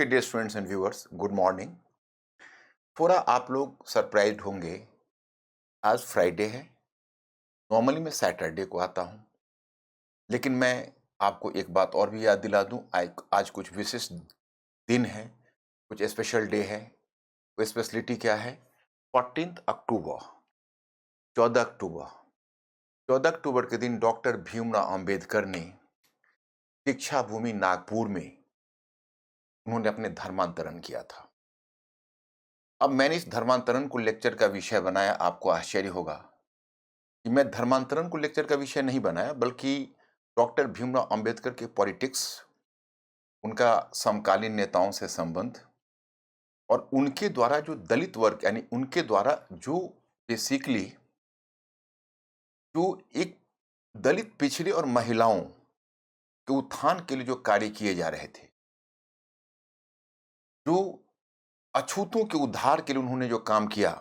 Okay dear students and viewers, good morning. थोड़ा आप लोग सरप्राइज्ड होंगे। आज फ्राइडे है। नॉर्मली मैं सैटरडे को आता हूँ, लेकिन मैं आपको एक बात और भी याद दिला दूं। आज कुछ विशेष दिन है, कुछ स्पेशल डे है। वो स्पेशलिटी क्या है? 14 अक्टूबर, 14 अक्टूबर। 14 अक्टूबर के दिन डॉक्टर भीमराव अंबेडकर ने शिक्षा भूमि नागपुर में उन्होंने अपने धर्मांतरण किया था। अब मैंने इस धर्मांतरण को लेक्चर का विषय बनाया। आपको आश्चर्य होगा कि मैं धर्मांतरण को लेक्चर का विषय नहीं बनाया, बल्कि डॉक्टर भीमराव अंबेडकर के पॉलिटिक्स, उनका समकालीन नेताओं से संबंध और उनके द्वारा जो दलित वर्ग यानी उनके द्वारा जो बेसिकली जो एक दलित पिछड़े और महिलाओं के उत्थान के लिए जो कार्य किए जा रहे थे, जो अछूतों के उद्धार के लिए उन्होंने जो काम किया,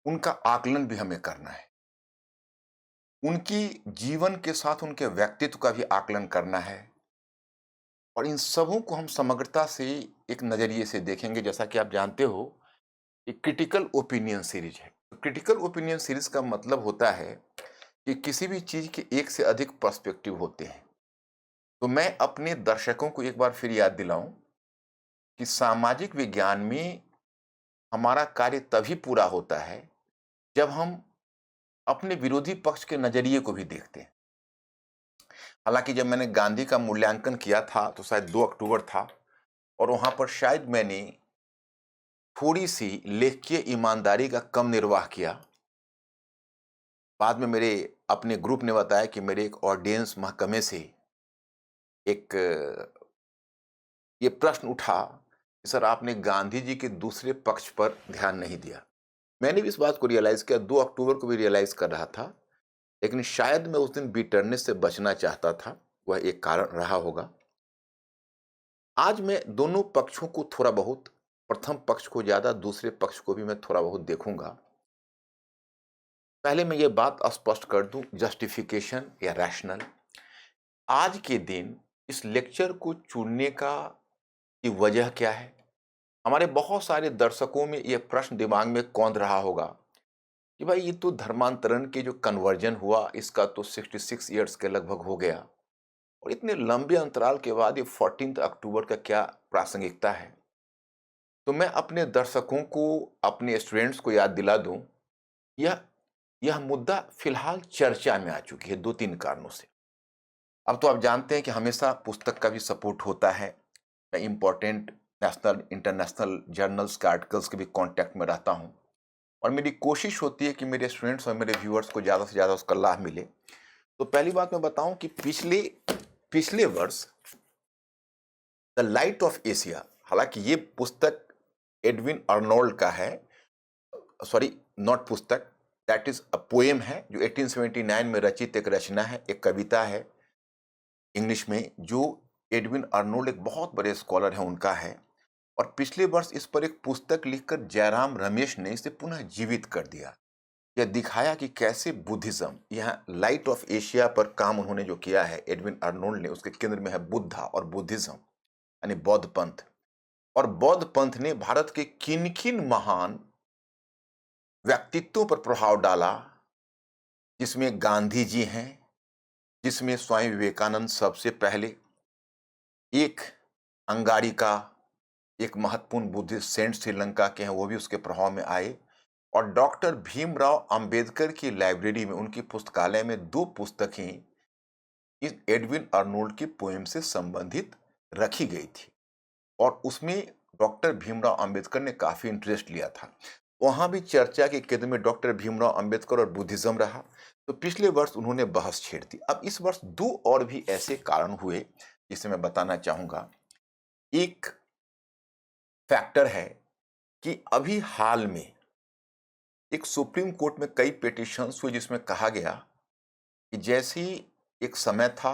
उनका आकलन भी हमें करना है। उनकी जीवन के साथ उनके व्यक्तित्व का भी आकलन करना है और इन सबों को हम समग्रता से एक नज़रिए से देखेंगे। जैसा कि आप जानते हो, एक क्रिटिकल ओपिनियन सीरीज है। क्रिटिकल ओपिनियन सीरीज का मतलब होता है कि किसी भी चीज़ के एक से अधिक पर्सपेक्टिव होते हैं। तो मैं अपने दर्शकों को एक बार फिर याद दिलाऊं कि सामाजिक विज्ञान में हमारा कार्य तभी पूरा होता है जब हम अपने विरोधी पक्ष के नज़रिए को भी देखते हैं। हालांकि जब मैंने गांधी का मूल्यांकन किया था तो शायद 2 अक्टूबर था, और वहां पर शायद मैंने थोड़ी सी लेखकीय ईमानदारी का कम निर्वाह किया। बाद में मेरे अपने ग्रुप ने बताया कि मेरे एक ऑडियंस महकमे से एक ये प्रश्न उठा कि सर, आपने गांधी जी के दूसरे पक्ष पर ध्यान नहीं दिया। मैंने भी इस बात को रियलाइज किया, 2 अक्टूबर को भी रियलाइज कर रहा था, लेकिन शायद मैं उस दिन बिटरनेस से बचना चाहता था। वह एक कारण रहा होगा। आज मैं दोनों पक्षों को थोड़ा बहुत, प्रथम पक्ष को ज्यादा, दूसरे पक्ष को भी मैं थोड़ा बहुत देखूंगा। पहले मैं ये बात स्पष्ट कर दूं, जस्टिफिकेशन या रैशनल। आज के दिन इस लेक्चर को चुनने का की वजह क्या है? हमारे बहुत सारे दर्शकों में यह प्रश्न दिमाग में कौंध रहा होगा कि भाई, ये तो धर्मांतरण के जो कन्वर्जन हुआ, इसका तो 66 ईयर्स के लगभग हो गया, और इतने लंबे अंतराल के बाद ये 14 अक्टूबर का क्या प्रासंगिकता है? तो मैं अपने दर्शकों को, अपने स्टूडेंट्स को याद दिला दूं, यह यह मुद्दा फिलहाल चर्चा में आ चुकी है 2-3 कारणों से। अब तो आप जानते हैं कि हमेशा पुस्तक का भी सपोर्ट होता है। मैं इंपॉर्टेंट नेशनल इंटरनेशनल जर्नल्स के आर्टिकल्स के भी कांटेक्ट में रहता हूं, और मेरी कोशिश होती है कि मेरे स्टूडेंट्स और मेरे व्यूअर्स को ज़्यादा से ज़्यादा उसका लाभ मिले। तो पहली बात मैं बताऊं कि पिछले पिछले वर्ष द लाइट ऑफ एशिया, हालांकि ये पुस्तक एडविन अर्नोल्ड का है, सॉरी नॉट पुस्तक, दैट इज अ पोएम है जो 1879 में रचित एक रचना है, एक कविता है इंग्लिश में, जो एडविन अर्नोल्ड एक बहुत बड़े स्कॉलर हैं उनका है। और पिछले वर्ष इस पर एक पुस्तक लिखकर जयराम रमेश ने इसे पुनः जीवित कर दिया। यह दिखाया कि कैसे बुद्धिज्म, यहाँ लाइट ऑफ एशिया पर काम उन्होंने जो किया है एडविन अर्नोल्ड ने, उसके केंद्र में है बुद्धा और बुद्धिज्म यानी बौद्ध पंथ। और बौद्ध पंथ ने भारत के किन किन महान व्यक्तित्वों पर प्रभाव डाला, जिसमें गांधी जी हैं, जिसमें स्वामी विवेकानंद सबसे पहले, एक अंगारिका, एक महत्वपूर्ण बुद्धिस्ट सेंट श्रीलंका के हैं, वो भी उसके प्रभाव में आए। और डॉक्टर भीमराव अंबेडकर की लाइब्रेरी में, उनकी पुस्तकालय में 2 पुस्तकें इस एडविन अर्नोल्ड की पोएम से संबंधित रखी गई थी, और उसमें डॉक्टर भीमराव अंबेडकर ने काफी इंटरेस्ट लिया था। वहां भी चर्चा के केंद्र में डॉक्टर भीमराव अंबेडकर और बुद्धिज्म रहा। तो पिछले वर्ष उन्होंने बहस छेड़ दी। अब इस वर्ष 2 और भी ऐसे कारण हुए जिसे मैं बताना चाहूंगा। एक फैक्टर है कि अभी हाल में एक सुप्रीम कोर्ट में कई पिटीशंस हुए जिसमें कहा गया कि जैसी एक समय था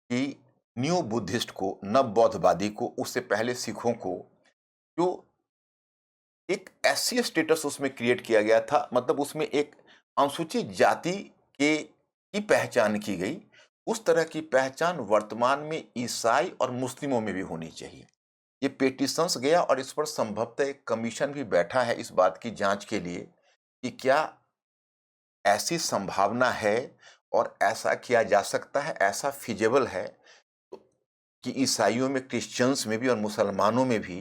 कि न्यू बुद्धिस्ट को, नव बौद्धवादी को, उससे पहले सिखों को जो एक एससी स्टेटस उसमें क्रिएट किया गया था, मतलब उसमें एक अनुसूचित जाति के की पहचान की गई, उस तरह की पहचान वर्तमान में ईसाई और मुस्लिमों में भी होनी चाहिए। ये पेटिशंस गया और इस पर संभवतः एक कमीशन भी बैठा है इस बात की जांच के लिए कि क्या ऐसी संभावना है और ऐसा किया जा सकता है, ऐसा फिजिबल है तो कि ईसाइयों में, क्रिश्चियंस में भी और मुसलमानों में भी,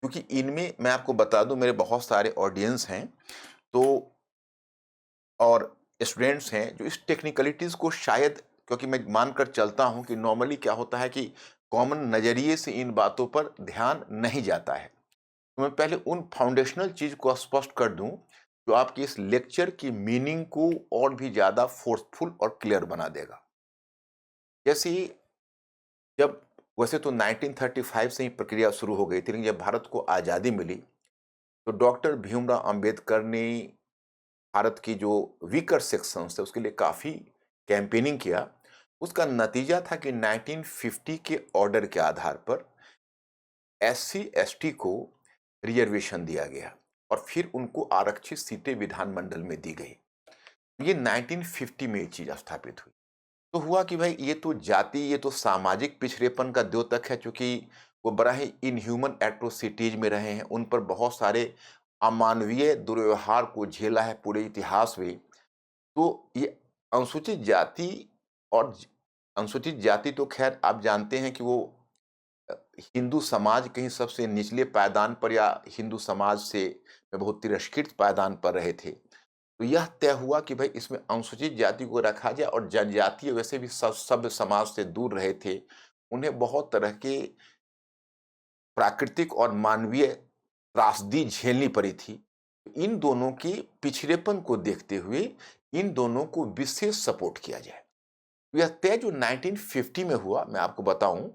क्योंकि इनमें मैं आपको बता दूं मेरे बहुत सारे ऑडियंस हैं तो और स्टूडेंट्स हैं जो इस टेक्निकलिटीज को शायद, क्योंकि मैं मानकर चलता हूं कि नॉर्मली क्या होता है कि कॉमन नजरिए से इन बातों पर ध्यान नहीं जाता है। तो मैं पहले उन फाउंडेशनल चीज को स्पष्ट कर दूं जो आपकी इस लेक्चर की मीनिंग को और भी ज्यादा फोर्सफुल और क्लियर बना देगा। जैसे ही जब वैसे तो 1935 से ही प्रक्रिया शुरू हो गई थी, लेकिन जब भारत को आज़ादी मिली तो डॉक्टर भीमराव अंबेडकर ने भारत की जो वीकर सेक्शंस थे उसके लिए काफ़ी कैंपेनिंग किया। उसका नतीजा था कि 1950 के ऑर्डर के आधार पर एससी एसटी को रिजर्वेशन दिया गया और फिर उनको आरक्षित सीटें विधानमंडल में दी गई। ये 1950 में ये चीज स्थापित हुई। तो हुआ कि भाई ये तो जाति, ये तो सामाजिक पिछड़ेपन का द्योतक है, क्योंकि वो बड़ा ही इनह्यूमन एट्रोसिटीज में रहे हैं, उन पर बहुत सारे अमानवीय दुर्व्यवहार को झेला है पूरे इतिहास में। तो ये अनुसूचित जाति और अनुसूचित जाति तो खैर आप जानते हैं कि वो हिंदू समाज कहीं सबसे निचले पायदान पर या हिंदू समाज से में बहुत तिरस्कृत पायदान पर रहे थे। तो यह तय हुआ कि भाई इसमें अनुसूचित जाति को रखा जाए और जनजातीय वैसे भी सब सभ्य समाज से दूर रहे थे। उन्हें बहुत तरह के प्राकृतिक और मानवीय त्रासदी झेलनी पड़ी थी। इन दोनों के पिछड़ेपन को देखते हुए इन दोनों को विशेष सपोर्ट किया जाए। यह तय जो 1950 में हुआ, मैं आपको बताऊं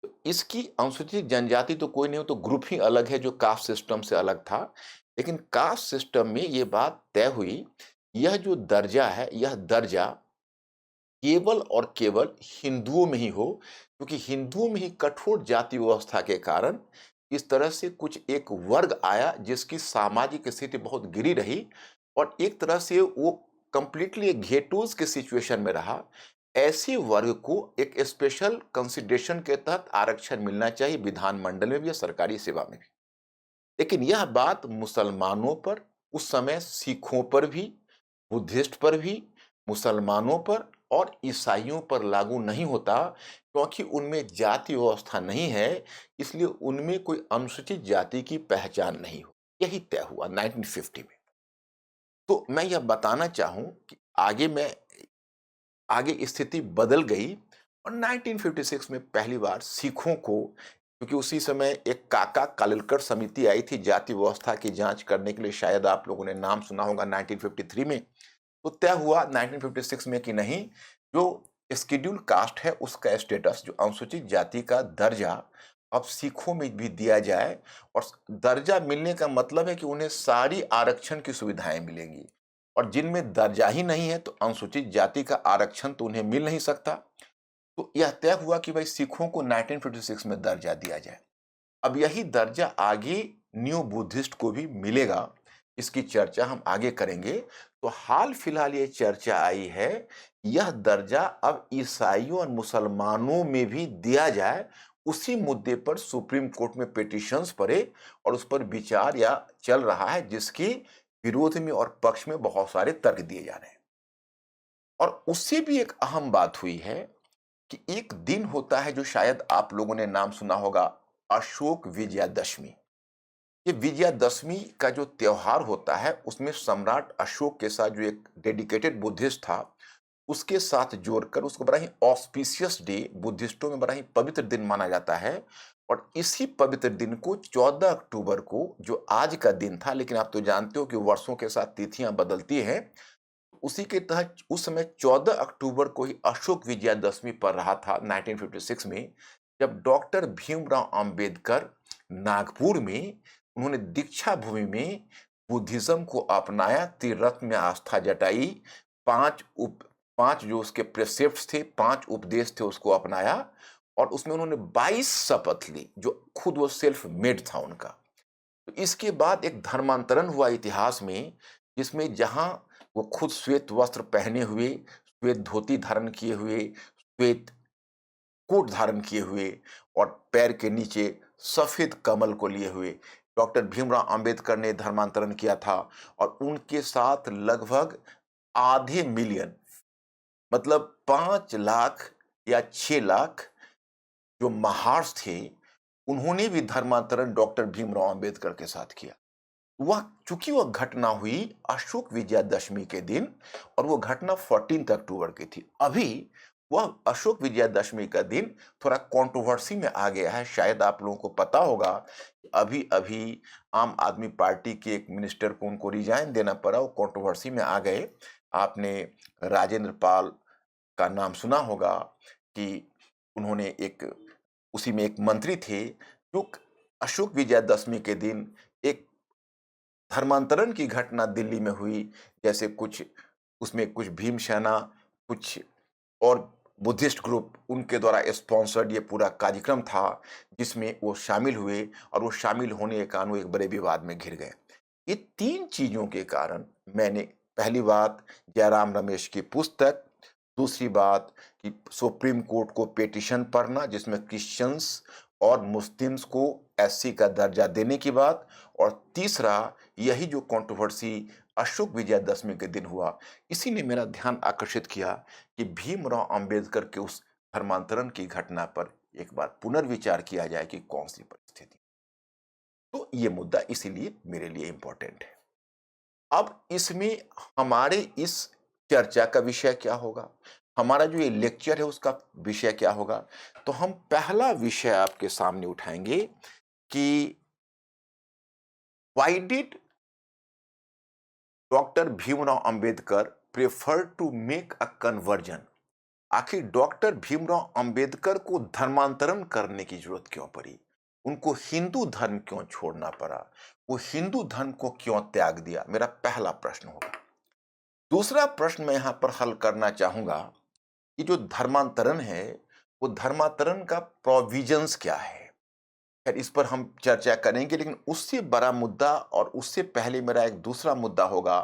तो इसकी अनुसूचित जनजाति तो कोई नहीं हो, तो ग्रुप ही अलग है जो कास्ट सिस्टम से अलग था। लेकिन कास्ट सिस्टम में ये बात तय हुई, यह जो दर्जा है यह दर्जा केवल और केवल हिंदुओं में ही हो, क्योंकि हिंदुओं में ही कठोर जाति व्यवस्था के कारण इस तरह से कुछ एक वर्ग आया जिसकी सामाजिक स्थिति बहुत गिरी रही और एक तरह से वो कंप्लीटली एक घेटोज के सिचुएशन में रहा। ऐसे वर्ग को एक स्पेशल कंसिडरेशन के तहत आरक्षण मिलना चाहिए विधानमंडल में भी या सरकारी सेवा में भी। लेकिन यह बात मुसलमानों पर, उस समय सिखों पर भी, बुद्धिस्ट पर भी, मुसलमानों पर और ईसाइयों पर लागू नहीं होता, क्योंकि उनमें जाति व्यवस्था नहीं है, इसलिए उनमें कोई अनुसूचित जाति की पहचान नहीं हो। यही तय हुआ 1950 में। तो मैं यह बताना चाहूं कि आगे स्थिति बदल गई और 1956 में पहली बार सिखों को, क्योंकि उसी समय एक काका कालेलकर समिति आई थी जाति व्यवस्था की जांच करने के लिए, शायद आप लोगों ने नाम सुना होगा 1953 में। तो तय हुआ 1956 में कि नहीं, जो शेड्यूल कास्ट है उसका स्टेटस, जो अनुसूचित जाति का दर्जा अब सिखों में भी दिया जाए। और दर्जा मिलने का मतलब है कि उन्हें सारी आरक्षण की सुविधाएं मिलेंगी और जिनमें दर्जा ही नहीं है तो अनुसूचित जाति का आरक्षण तो उन्हें मिल नहीं सकता। तो यह तय हुआ कि भाई सिखों को 1956 में दर्जा दिया जाए। अब यही दर्जा आगे न्यू बुद्धिस्ट को भी मिलेगा, इसकी चर्चा हम आगे करेंगे। तो हाल फिलहाल ये चर्चा आई है, यह दर्जा अब ईसाइयों और मुसलमानों में भी दिया जाए। उसी मुद्दे पर सुप्रीम कोर्ट में पिटीशंस पड़े और उस पर विचार या चल रहा है, जिसकी विरोध में और पक्ष में बहुत सारे तर्क दिए जा रहे हैं। और उससे भी एक अहम बात हुई है कि एक दिन होता है जो शायद आप लोगों ने नाम सुना होगा, अशोक विजयादशमी। ये विजयादशमी का जो त्योहार होता है उसमें सम्राट अशोक के साथ जो एक डेडिकेटेड बुद्धिस्ट था उसके साथ जोड़कर उसको बड़ा ही ऑस्पिशियस डे, बुद्धिस्टों में बड़ा ही पवित्र दिन माना जाता है। और इसी पवित्र दिन को 14 अक्टूबर को, जो आज का दिन था, लेकिन आप तो जानते हो कि वर्षों के साथ तिथियां बदलती हैं, उसी के तहत उस समय 14 अक्टूबर को ही अशोक विजयादशमी पर रहा था 1956 में, जब डॉक्टर भीमराव अंबेडकर नागपुर में उन्होंने दीक्षा भूमि में बुद्धिज्म को अपनाया, त्रिरत्न में आस्था जताई, पांच उप पांच जो उसके प्रेसेप्ट्स थे, पांच उपदेश थे, उसको अपनाया और उसमें उन्होंने 22 शपथ ली जो खुद वो सेल्फ मेड था उनका। तो इसके बाद एक धर्मांतरण हुआ इतिहास में, जिसमें जहां वो खुद श्वेत वस्त्र पहने हुए, श्वेत धोती धारण किए हुए, श्वेत कोट धारण किए हुए और पैर के नीचे सफेद कमल को लिए हुए डॉक्टर भीमराव अंबेडकर ने धर्मांतरण किया था। और उनके साथ लगभग आधे मिलियन, मतलब 5 लाख या 6 लाख जो महार्स थे, उन्होंने भी धर्मांतरण डॉक्टर भीमराव अंबेडकर के साथ किया। वह चूंकि वह घटना हुई अशोक विजयादशमी के दिन, और वो घटना 14 अक्टूबर की थी। अभी वह अशोक विजयादशमी का दिन थोड़ा कंट्रोवर्सी में आ गया है। शायद आप लोगों को पता होगा कि अभी अभी आम आदमी पार्टी के एक मिनिस्टर को उनको रिजाइन देना पड़ा, वो कंट्रोवर्सी में आ गए। आपने राजेंद्र पाल का नाम सुना होगा कि उन्होंने एक, उसी में एक मंत्री थे जो अशोक विजयादशमी के दिन एक धर्मांतरण की घटना दिल्ली में हुई। जैसे कुछ उसमें कुछ भीम सेना, कुछ और बुद्धिस्ट ग्रुप, उनके द्वारा स्पॉन्सर्ड ये पूरा कार्यक्रम था, जिसमें वो शामिल हुए, और वो शामिल होने के कारण वो एक बड़े विवाद में घिर गए। ये 3 चीज़ों के कारण मैंने, पहली बात जयराम रमेश की पुस्तक, दूसरी बात कि सुप्रीम कोर्ट को पिटीशन पढ़ना जिसमें क्रिश्चियंस और मुस्लिम्स को एससी का दर्जा देने की बात, और तीसरा यही जो कंट्रोवर्सी अशोक विजयादशमी के दिन हुआ, इसी ने मेरा ध्यान आकर्षित किया कि भीमराव अंबेडकर के उस धर्मांतरण की घटना पर एक बार पुनर्विचार किया जाए कि कौन सी परिस्थिति। तो ये मुद्दा इसीलिए मेरे लिए इंपॉर्टेंट है। अब इसमें हमारे इस चर्चा का विषय क्या होगा, हमारा जो ये लेक्चर है उसका विषय क्या होगा। तो हम पहला विषय आपके सामने उठाएंगे कि why did doctor Bhimrao Ambedkar prefer to make a conversion. आखिर डॉक्टर भीमराव अंबेडकर को धर्मांतरण करने की जरूरत क्यों पड़ी, उनको हिंदू धर्म क्यों छोड़ना पड़ा, वो हिंदू धर्म को क्यों त्याग दिया, मेरा पहला प्रश्न होगा। दूसरा प्रश्न मैं यहां पर हल करना चाहूंगा कि जो धर्मांतरण है, वो धर्मांतरण का प्रोविजंस क्या है। खैर इस पर हम चर्चा करेंगे, लेकिन उससे बड़ा मुद्दा और उससे पहले मेरा एक दूसरा मुद्दा होगा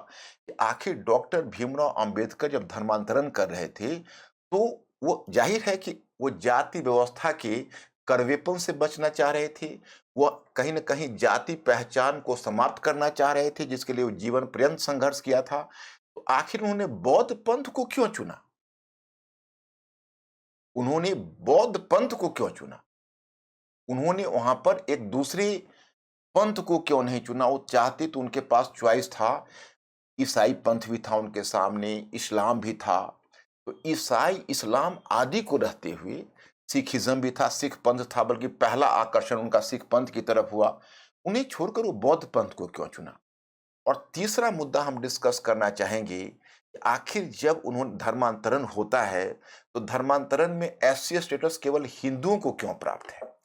कि आखिर डॉक्टर भीमराव अंबेडकर जब धर्मांतरण कर रहे थे, तो वो जाहिर है कि वो जाति व्यवस्था के कड़वेपन से बचना चाह रहे थे। वो कहीं न कहीं जाति पहचान को समाप्त करना चाह रहे थे, जिसके लिए वो जीवन पर्यंत संघर्ष किया था। तो आखिर उन्होंने बौद्ध पंथ को क्यों चुना? उन्होंने बौद्ध पंथ को क्यों चुना? उन्होंने वहां पर एक दूसरे पंथ को क्यों नहीं चुना? वो चाहते तो उनके पास चॉइस था, ईसाई पंथ भी था उनके सामने, इस्लाम भी था। तो ईसाई इस्लाम आदि को रहते हुए सिखिज्म भी था, सिख पंथ था, बल्कि पहला आकर्षण उनका सिख पंथ की तरफ हुआ। उन्हें छोड़कर वो बौद्ध पंथ को क्यों चुना? और तीसरा मुद्दा हम डिस्कस करना चाहेंगे कि आखिर जब उन्होंने धर्मांतरण होता है, तो धर्मांतरण में एससी स्टेटस केवल हिंदुओं को क्यों प्राप्त है?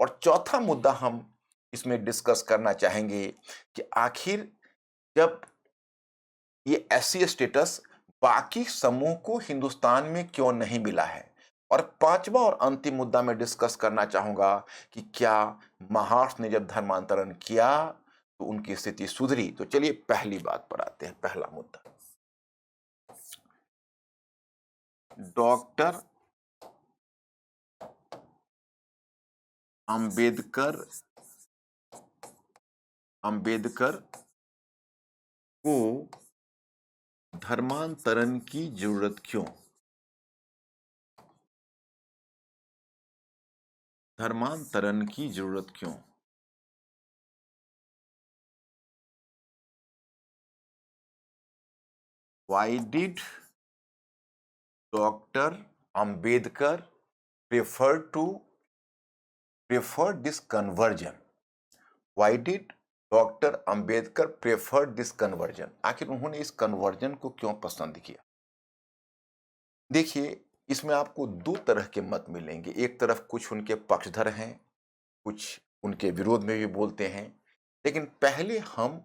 और चौथा मुद्दा हम इसमें डिस्कस करना चाहेंगे कि आखिर जब ये एससी स्टेटस बाकी समूह को हिंदुस्तान में क्यों नहीं मिला है। और पांचवा और अंतिम मुद्दा मैं डिस्कस करना चाहूंगा कि क्या महाराष्ट्र ने जब धर्मांतरण किया तो उनकी स्थिति सुधरी। तो चलिए पहली बात पर आते हैं, पहला मुद्दा, डॉक्टर अंबेडकर अंबेडकर को धर्मांतरण की जरूरत क्यों? धर्मांतरण की जरूरत क्यों? Why did Dr. Ambedkar prefer this conversion? Why did doctor Ambedkar prefer this conversion? आखिर उन्होंने इस कन्वर्जन को क्यों पसंद किया? देखिए, इसमें आपको 2 तरह के मत मिलेंगे। एक तरफ कुछ उनके पक्षधर हैं, कुछ उनके विरोध में भी बोलते हैं। लेकिन पहले हम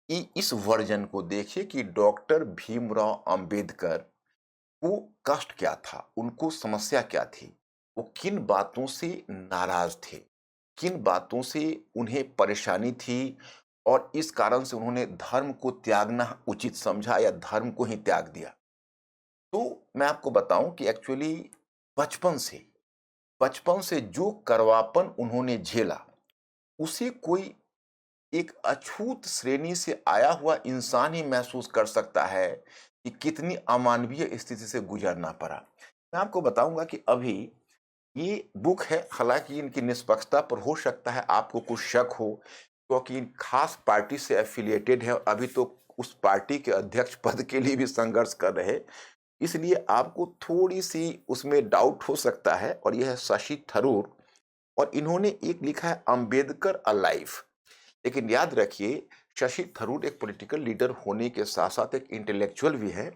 इस वर्जन को देखिए कि डॉक्टर भीमराव अंबेडकर को कष्ट क्या था, उनको समस्या क्या थी, वो किन बातों से नाराज थे, किन बातों से उन्हें परेशानी थी, और इस कारण से उन्होंने धर्म को त्यागना उचित समझा या धर्म को ही त्याग दिया। तो मैं आपको बताऊं कि एक्चुअली बचपन से बचपन से जो करवापन उन्होंने झेला, उसे कोई एक अछूत श्रेणी से आया हुआ इंसान ही महसूस कर सकता है कि कितनी अमानवीय स्थिति से गुजरना पड़ा। मैं आपको बताऊँगा कि अभी ये बुक है, हालाँकि इनकी निष्पक्षता पर हो सकता है आपको कुछ शक हो, क्योंकि इन खास पार्टी से एफ़िलिएटेड है और अभी तो उस पार्टी के अध्यक्ष पद के लिए भी संघर्ष कर रहे हैं। इसलिए आपको थोड़ी-सी उसमें डाउट हो सकता है और यह है शशि थरूर और इन्होंने एक लिखा है अंबेडकर अलाइव। लेकिन याद रखिए, शशि थरूर एक पॉलिटिकल लीडर होने के साथ-साथ एक इंटेलेक्चुअल भी है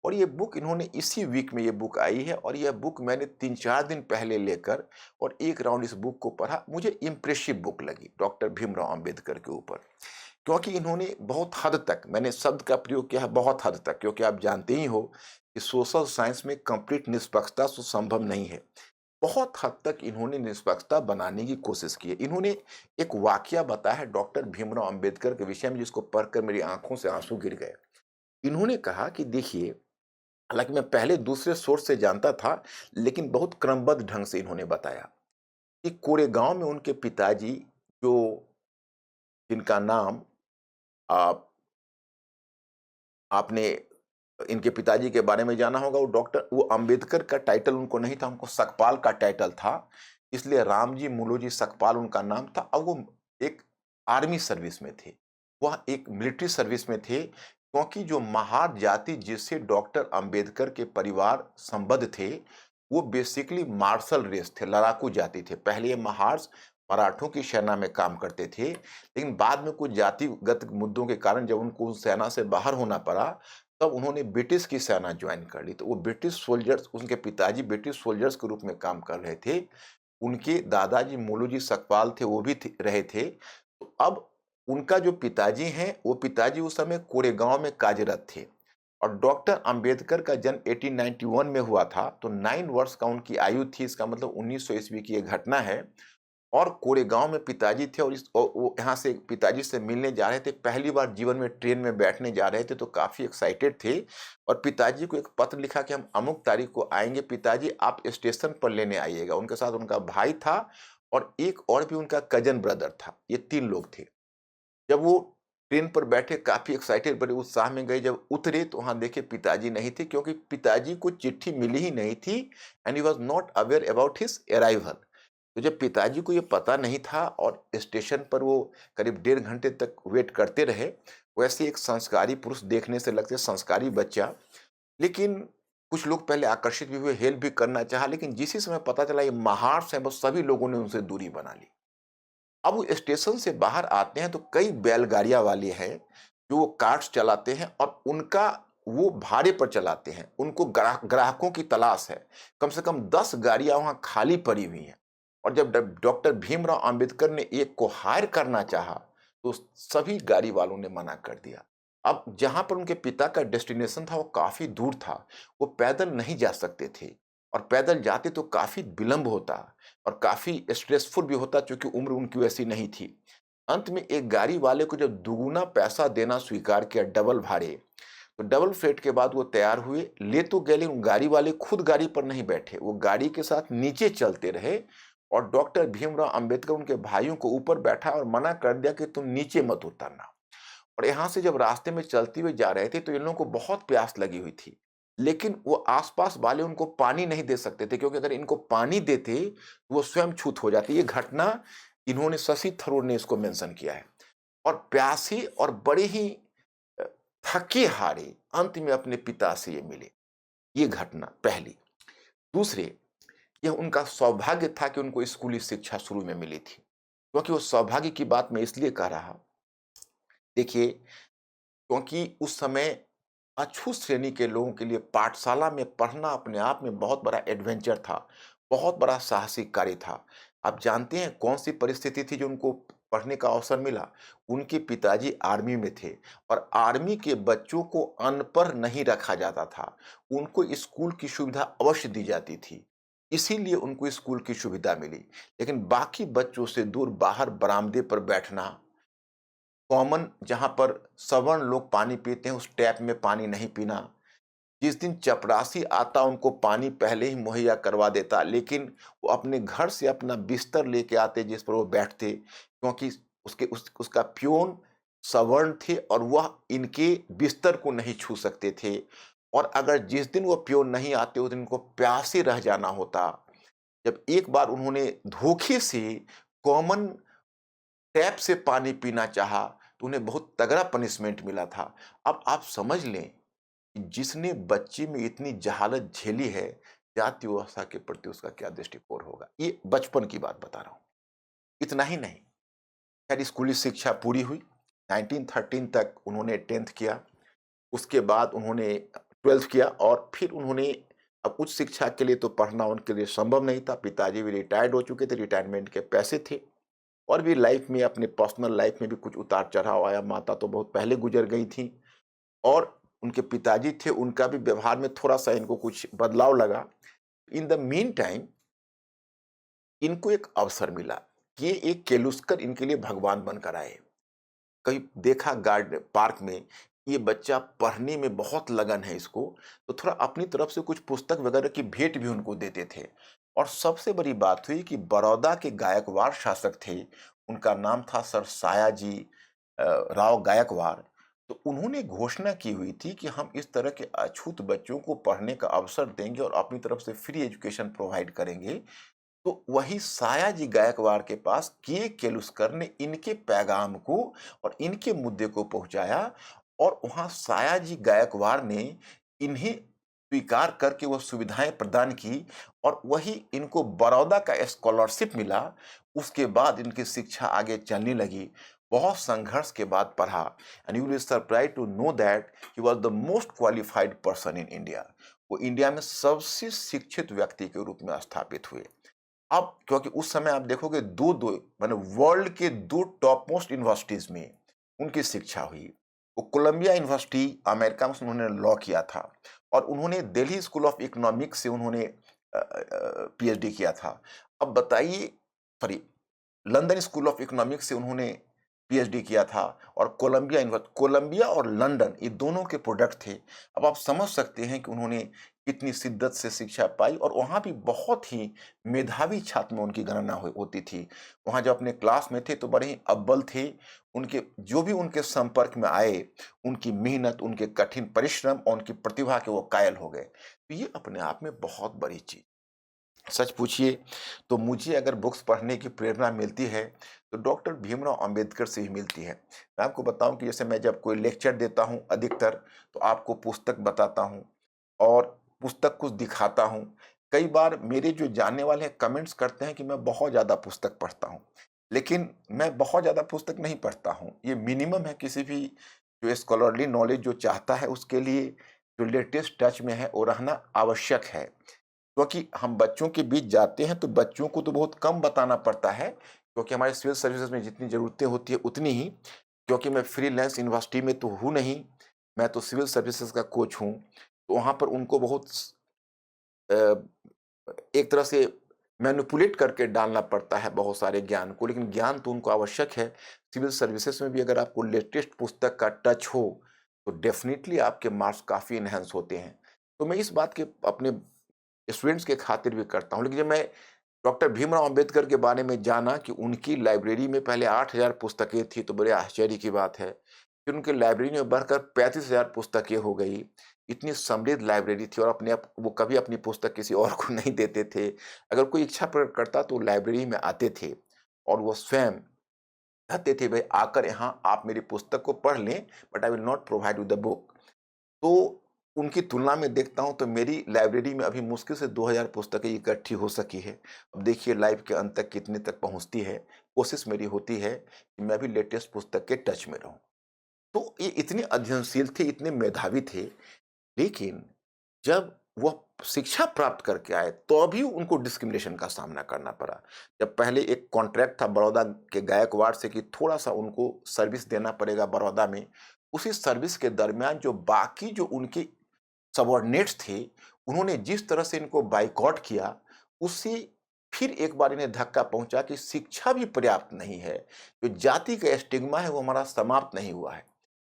और ये बुक इन्होंने इसी वीक में ये बुक आई है और यह बुक मैंने 3-4 दिन पहले लेकर और एक राउंड इस बुक को पढ़ा। मुझे इम्प्रेसिव बुक लगी डॉक्टर भीमराव अंबेडकर के ऊपर। क्योंकि इन्होंने बहुत हद तक, मैंने शब्द का प्रयोग किया है बहुत हद तक, क्योंकि आप जानते ही हो कि सोशल साइंस में कंप्लीट निष्पक्षता तो संभव नहीं है। बहुत हद तक इन्होंने निष्पक्षता बनाने की कोशिश की है। इन्होंने एक वाकया बताया है डॉक्टर भीमराव अंबेडकर के विषय में जिसको पढ़कर मेरी आँखों से आँसू गिर गए। इन्होंने कहा कि देखिए, हालाँकि मैं पहले दूसरे सोर्स से जानता था, लेकिन बहुत क्रमबद्ध ढंग से इन्होंने बताया कि कोरेगाँव में उनके पिताजी, जो जिनका नाम आप आपने इनके पिताजी के बारे में जाना होगा, वो अंबेडकर का टाइटल उनको नहीं था, उनको सकपाल का टाइटल था। इसलिए रामजी मुलोजी सकपाल उनका नाम था और वो एक आर्मी सर्विस में थे। वह एक मिलिट्री सर्विस में थे, क्योंकि जो महार जाति जिससे डॉक्टर अंबेडकर के परिवार संबद्ध थे, वो बेसिकली मार्शल रेस थे, लड़ाकू जाति थे। पहले ये महार्स मराठों की सेना में काम करते थे, लेकिन बाद में कुछ जातिगत मुद्दों के कारण जब उनको उस सेना से बाहर होना पड़ा, तब उन्होंने ब्रिटिश की सेना ज्वाइन कर ली। तो वो ब्रिटिश सोल्जर्स, उनके पिताजी ब्रिटिश सोल्जर्स के रूप में काम कर रहे थे। उनके दादाजी मुलूजी सकपाल थे, वो भी रहे थे। तो अब उनका जो पिताजी हैं, वो पिताजी उस समय कोरेगांव में कार्यरत थे और डॉक्टर अंबेडकर का जन्म 1891 में हुआ था, तो 9 वर्ष का उनकी आयु थी। इसका मतलब 1900 ईस्वी की ये घटना है और कोरेगांव में पिताजी थे और वो यहाँ से पिताजी से मिलने जा रहे थे। पहली बार जीवन में ट्रेन में बैठने जा रहे थे, तो काफ़ी एक्साइटेड थे और पिताजी को एक पत्र लिखा कि हम अमुक तारीख को आएँगे, पिताजी आप स्टेशन पर लेने आइएगा। उनके साथ उनका भाई था और एक और भी उनका कज़न ब्रदर था। ये 3 लोग थे। जब वो ट्रेन पर बैठे काफ़ी एक्साइटेड, बड़े उत्साह में गए, जब उतरे तो वहाँ देखे पिताजी नहीं थे, क्योंकि पिताजी को चिट्ठी मिली ही नहीं थी and he was not aware about his arrival. तो जब पिताजी को ये पता नहीं था और स्टेशन पर वो करीब 1.5 घंटे तक वेट करते रहे, वैसे एक संस्कारी पुरुष देखने से लगते संस्कारी बच्चा, लेकिन कुछ लोग पहले आकर्षित भी हुए, हेल्प भी करना चाहा, लेकिन जिस ही समय पता चला ये महार्स हैं, बस सभी लोगों ने उनसे दूरी बना ली। अब वो स्टेशन से बाहर आते हैं तो कई बैलगाड़ियाँ वाले हैं, जो वो कार्ट्स चलाते हैं और उनका वो भाड़े पर चलाते हैं। उनको ग्राहकों की तलाश है। कम से कम 10 गाड़ियाँ वहाँ खाली पड़ी हुई हैं और जब डॉक्टर भीमराव अंबेडकर ने एक को हायर करना चाहा, तो सभी गाड़ी वालों ने मना कर दिया। अब जहाँ पर उनके पिता का डेस्टिनेशन था, वो काफ़ी दूर था। वो पैदल नहीं जा सकते थे और पैदल जाते तो काफ़ी विलंब होता और काफ़ी स्ट्रेसफुल भी होता, चूँकि उम्र उनकी वैसी नहीं थी। अंत में एक गाड़ी वाले को जब दुगुना पैसा देना स्वीकार किया, डबल भाड़े, तो डबल फेट के बाद वो तैयार हुए, ले तो गए, लेकिन गाड़ी वाले खुद गाड़ी पर नहीं बैठे, वो गाड़ी के साथ नीचे चलते रहे और डॉक्टर भीमराव अंबेडकर उनके भाइयों को ऊपर बैठा और मना कर दिया कि तुम नीचे मत उतरना। और यहाँ से जब रास्ते में चलते हुए जा रहे थे, तो इन लोगों को बहुत प्यास लगी हुई थी। लेकिन वो आस-पास वाले उनको पानी नहीं दे सकते थे, क्योंकि अगर इनको पानी देते, तो वो स्वयं छूत हो जाते। ये घटना इन्होंने, शशि थरूर ने इसको मेंशन किया है। और प्यासे और बड़े ही अ, थके-हारे अंत में अपने पिता से ये मिले। ये घटना पहली। दूसरे, यह उनका सौभाग्य था कि उनको स्कूली शिक्षा शुरू में मिली थी। क्योंकि वो सौभाग्य की बात मैं इसलिए कह रहा, देखिए, क्योंकि उस समय अछूत श्रेणी के लोगों के लिए पाठशाला में पढ़ना अपने आप में बहुत बड़ा एडवेंचर था, बहुत बड़ा साहसिक कार्य था। आप जानते हैं कौन-सी परिस्थिति थी जो उनको पढ़ने का अवसर मिला? उनके पिताजी आर्मी में थे और आर्मी के बच्चों को अनपढ़ नहीं रखा जाता था। उनको स्कूल की सुविधा अवश्य दी जाती थी। इसीलिए उनको स्कूल की सुविधा मिली। लेकिन बाकी बच्चों से दूर बाहर बरामदे पर बैठना, कॉमन जहाँ पर सवर्ण लोग पानी पीते हैं, उस टैप में पानी नहीं पीना, जिस दिन चपरासी आता उनको पानी पहले ही मुहैया करवा देता, लेकिन वो अपने घर से अपना बिस्तर लेके आते जिस पर वो बैठते, क्योंकि उसका प्यून सवर्ण थे और वह इनके बिस्तर को नहीं छू सकते थे। और अगर जिस दिन वो प्यून नहीं आते उस दिन उनको प्यासे रह जाना होता। जब एक बार उन्होंने धोखे से कॉमन टैप से पानी पीना चाहा, तो उन्हें बहुत तगड़ा पनिशमेंट मिला था। अब आप समझ लें कि जिसने बच्चे में इतनी जहालत झेली है, जाति व्यवस्था के प्रति उसका क्या दृष्टिकोण होगा। ये बचपन की बात बता रहा हूँ। इतना ही नहीं, खैर स्कूली शिक्षा पूरी हुई। 1913 तक उन्होंने 10th किया। उसके बाद उन्होंने 12th किया और फिर उन्होंने, अब उच्च शिक्षा के लिए तो पढ़ना उनके लिए संभव नहीं था। पिताजी भी रिटायर्ड हो चुके थे, रिटायरमेंट के पैसे थे। और भी लाइफ में, अपने पर्सनल लाइफ में भी कुछ उतार-चढ़ाव आया। माता तो बहुत पहले गुज़र गई थीं और उनके पिताजी थे, उनका भी व्यवहार में थोड़ा-सा इनको कुछ बदलाव लगा। इन द मीन टाइम इनको एक अवसर मिला कि ये एक केलुस्कर इनके लिए भगवान बनकर आए। कहीं देखा गार्ड पार्क में, ये बच्चा पढ़ने में बहुत लगन है इसको, तो थोड़ा अपनी तरफ से कुछ पुस्तक वगैरह की भेंट भी उनको देते थे। और सबसे बड़ी बात हुई कि बड़ौदा के गायकवाड़ शासक थे, उनका नाम था सर सायाजी राव गायकवाड़। तो उन्होंने घोषणा की हुई थी कि हम इस तरह के अछूत बच्चों को पढ़ने का अवसर देंगे और अपनी तरफ से फ्री एजुकेशन प्रोवाइड करेंगे। तो वही सायाजी गायकवाड़ के पास के केलुस्कर ने इनके पैगाम को और इनके मुद्दे को पहुंचाया और वहां सायाजी गायकवाड़ ने इन्हें स्वीकार करके वह सुविधाएं प्रदान की और वही इनको बड़ौदा का स्कॉलरशिप मिला। उसके बाद इनकी शिक्षा आगे चलने लगी। बहुत संघर्ष के बाद पढ़ा। And you will surprise to know that he was the most qualified person in India. वो इंडिया में सबसे शिक्षित व्यक्ति के रूप में स्थापित हुए। अब क्योंकि उस समय आप देखोगे 2-2 माने वर्ल्ड के 2 टॉप मोस्ट यूनिवर्सिटीज़ में उनकी शिक्षा हुई। वो कोलंबिया यूनिवर्सिटी अमेरिका में उन्होंने लॉ किया था और उन्होंने दिल्ली स्कूल ऑफ इकोनॉमिक्स से उन्होंने पीएचडी किया था। अब बताइए, sorry, London school of economics से उन्होंने पीएचडी किया था और कोलंबिया और लंदन ये दोनों के प्रोडक्ट थे। अब आप समझ सकते हैं कि उन्होंने कितनी शिद्दत से शिक्षा पाई और वहाँ भी बहुत ही मेधावी छात्र में उनकी गणना होती थी। वहाँ जब अपने क्लास में थे तो बड़े ही अव्वल थे। उनके जो भी उनके संपर्क में आए, उनकी मेहनत, उनके कठिन परिश्रम और उनकी प्रतिभा के वो कायल हो गए। तो ये अपने आप में बहुत बड़ी चीज़। सच पूछिए तो मुझे अगर बुक्स पढ़ने की प्रेरणा मिलती है तो डॉक्टर भीमराव अंबेडकर से ही मिलती है। मैं आपको बताऊं कि जैसे मैं जब कोई लेक्चर देता हूं अधिकतर, तो आपको पुस्तक बताता हूं और पुस्तक कुछ दिखाता हूं। कई बार मेरे जो जानने वाले हैं कमेंट्स करते हैं कि मैं बहुत ज़्यादा पुस्तक पढ़ता हूं, लेकिन मैं बहुत ज़्यादा पुस्तक नहीं पढ़ता हूं। ये मिनिमम है। किसी भी जो स्कॉलरली नॉलेज जो चाहता है उसके लिए जो लेटेस्ट टच में है वो रहना आवश्यक है। क्योंकि हम बच्चों के बीच जाते हैं तो बच्चों को तो बहुत कम बताना पड़ता है, क्योंकि हमारे सिविल सर्विसेज में जितनी ज़रूरतें होती है उतनी ही। क्योंकि मैं फ्रीलांस यूनिवर्सिटी में तो हूँ नहीं, मैं तो सिविल सर्विसेज का कोच हूँ। तो वहाँ पर उनको बहुत अ, एक तरह से मैनिपुलेट करके डालना पड़ता है बहुत सारे ज्ञान को, लेकिन ज्ञान तो उनको आवश्यक है। सिविल सर्विसेज में भी अगर आपको लेटेस्ट पुस्तक का टच हो, तो डेफ़िनिटली आपके मार्क्स काफ़ी एनहांस होते हैं। तो मैं इस बात के अपने स्टूडेंट्स के खातिर भी करता हूँ। लेकिन जब मैं डॉक्टर भीमराव अंबेडकर के बारे में जाना कि उनकी लाइब्रेरी में पहले 8,000 पुस्तकें थी, तो बड़े आश्चर्य की बात है। फिर उनकी लाइब्रेरी में बढ़कर 35,000 पुस्तकें हो गई। इतनी समृद्ध लाइब्रेरी थी और अपने आप वो कभी अपनी पुस्तक किसी और को नहीं देते थे। अगर कोई इच्छा प्रकट करता तो लाइब्रेरी में आते थे और वो स्वयं कहते थे, "भई आकर यहाँ आप मेरी पुस्तक को पढ़ लें, but I will not provide you the book." तो उनकी तुलना में देखता हूँ तो मेरी लाइब्रेरी में अभी मुश्किल से 2000 पुस्तकें इकट्ठी हो सकी है। अब देखिए लाइफ के अंत तक कितने तक पहुँचती है। कोशिश मेरी होती है कि मैं भी लेटेस्ट पुस्तक के टच में रहूँ। तो ये इतने अध्ययनशील थे, इतने मेधावी थे, लेकिन जब वह शिक्षा प्राप्त करके आए तो भी उनको डिस्क्रिमिनेशन का सामना करना पड़ा। जब पहले एक कॉन्ट्रैक्ट था बड़ौदा के गायकवाड़ से कि थोड़ा-सा उनको सर्विस देना पड़ेगा बड़ौदा में, उसी सर्विस के दरमियान जो बाकी जो उनके सबॉर्डिनेट्स थे, उन्होंने जिस तरह से इनको बायकॉट किया, उससे फिर एक बार इन्हें धक्का पहुँचा कि शिक्षा भी पर्याप्त नहीं है। जो जाति का स्टिग्मा है वो हमारा समाप्त नहीं हुआ है।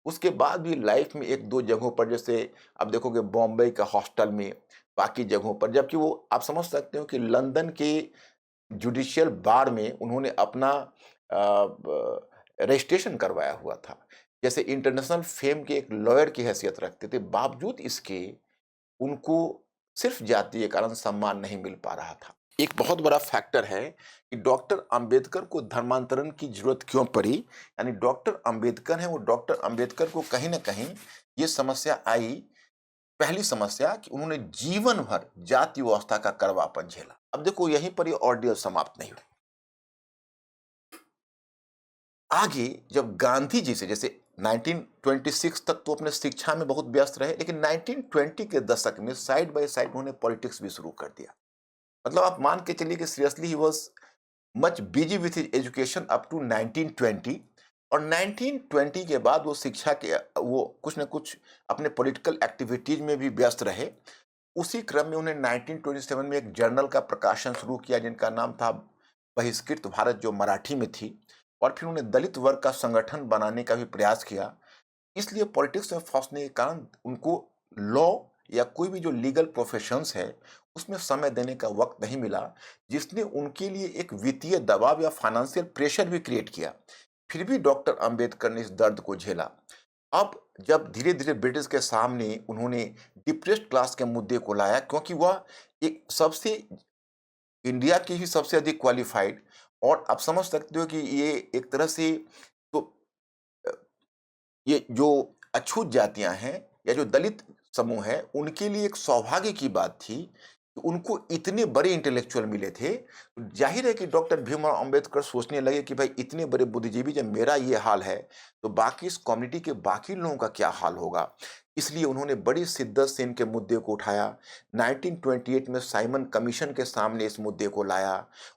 उसके बाद भी लाइफ में 1-2 जगहों पर, जैसे आप देखोगे बॉम्बे का हॉस्टल में, बाकी जगहों पर, जबकि वो आप समझ सकते हो कि लंदन के जुडिशियल बार में उन्होंने अपना रजिस्ट्रेशन करवाया हुआ था। जैसे इंटरनेशनल फेम के एक लॉयर की हैसियत रखते थे, बावजूद इसके उनको सिर्फ जातीय कारण सम्मान नहीं मिल पा रहा था। एक बहुत बड़ा फैक्टर है कि डॉक्टर अंबेडकर को धर्मांतरण की जरूरत क्यों पड़ी। यानी डॉक्टर अंबेडकर हैं, वो डॉक्टर अंबेडकर को कहीं ना कहीं ये समस्या आई। पहली समस्या कि उन्होंने जीवन भर जाति व्यवस्था का कड़वापन झेला। अब देखो यहीं पर ये ऑर्डियल समाप्त नहीं हुई। आगे जब गांधी जी से, जैसे 1926 तक तो अपने शिक्षा में बहुत व्यस्त रहे, लेकिन 1920 के दशक में साइड बाय साइड उन्होंने पॉलिटिक्स भी शुरू कर दिया। मतलब आप मान के चलिए कि seriously he was much busy with his education up to 1920। और 1920 के बाद वो शिक्षा के वो कुछ न कुछ अपने पॉलिटिकल एक्टिविटीज में भी व्यस्त रहे। उसी क्रम में उन्हें 1927 में एक जर्नल का प्रकाशन शुरू किया जिनका नाम था बहिष्कृत भारत, जो मराठी में थी। और फिर उन्हें दलित वर्ग का संगठन बनाने का भी प्रयास किया। इसलिए पॉलिटिक्स में फंसने के कारण उनको लॉ या कोई भी जो लीगल प्रोफेशंस है उसमें समय देने का वक्त नहीं मिला, जिसने उनके लिए एक वित्तीय दबाव या फाइनेंशियल प्रेशर भी क्रिएट किया। फिर भी डॉक्टर अंबेडकर ने इस दर्द को झेला। अब जब धीरे धीरे ब्रिटिश के सामने उन्होंने डिप्रेस्ड क्लास के मुद्दे को लाया, क्योंकि वह एक सबसे इंडिया की ही सबसे अधिक क्वालिफाइड, और आप समझ सकते हो कि ये एक तरह से, तो अ, ये जो अछूत जातियां हैं या जो दलित समूह है उनके लिए एक सौभाग्य की बात थी कि उनको इतने बड़े इंटेलेक्चुअल मिले थे। तो जाहिर है कि डॉक्टर भीमराव अंबेडकर सोचने लगे कि भाई इतने बड़े बुद्धिजीवी जब मेरा ये हाल है तो बाकी इस कम्युनिटी के बाकी लोगों का क्या हाल होगा। इसलिए उन्होंने बड़ी शिद्दत से इनके मुद्दे को उठाया। 1928 में साइमन कमीशन के सामने इस मुद्दे को लाया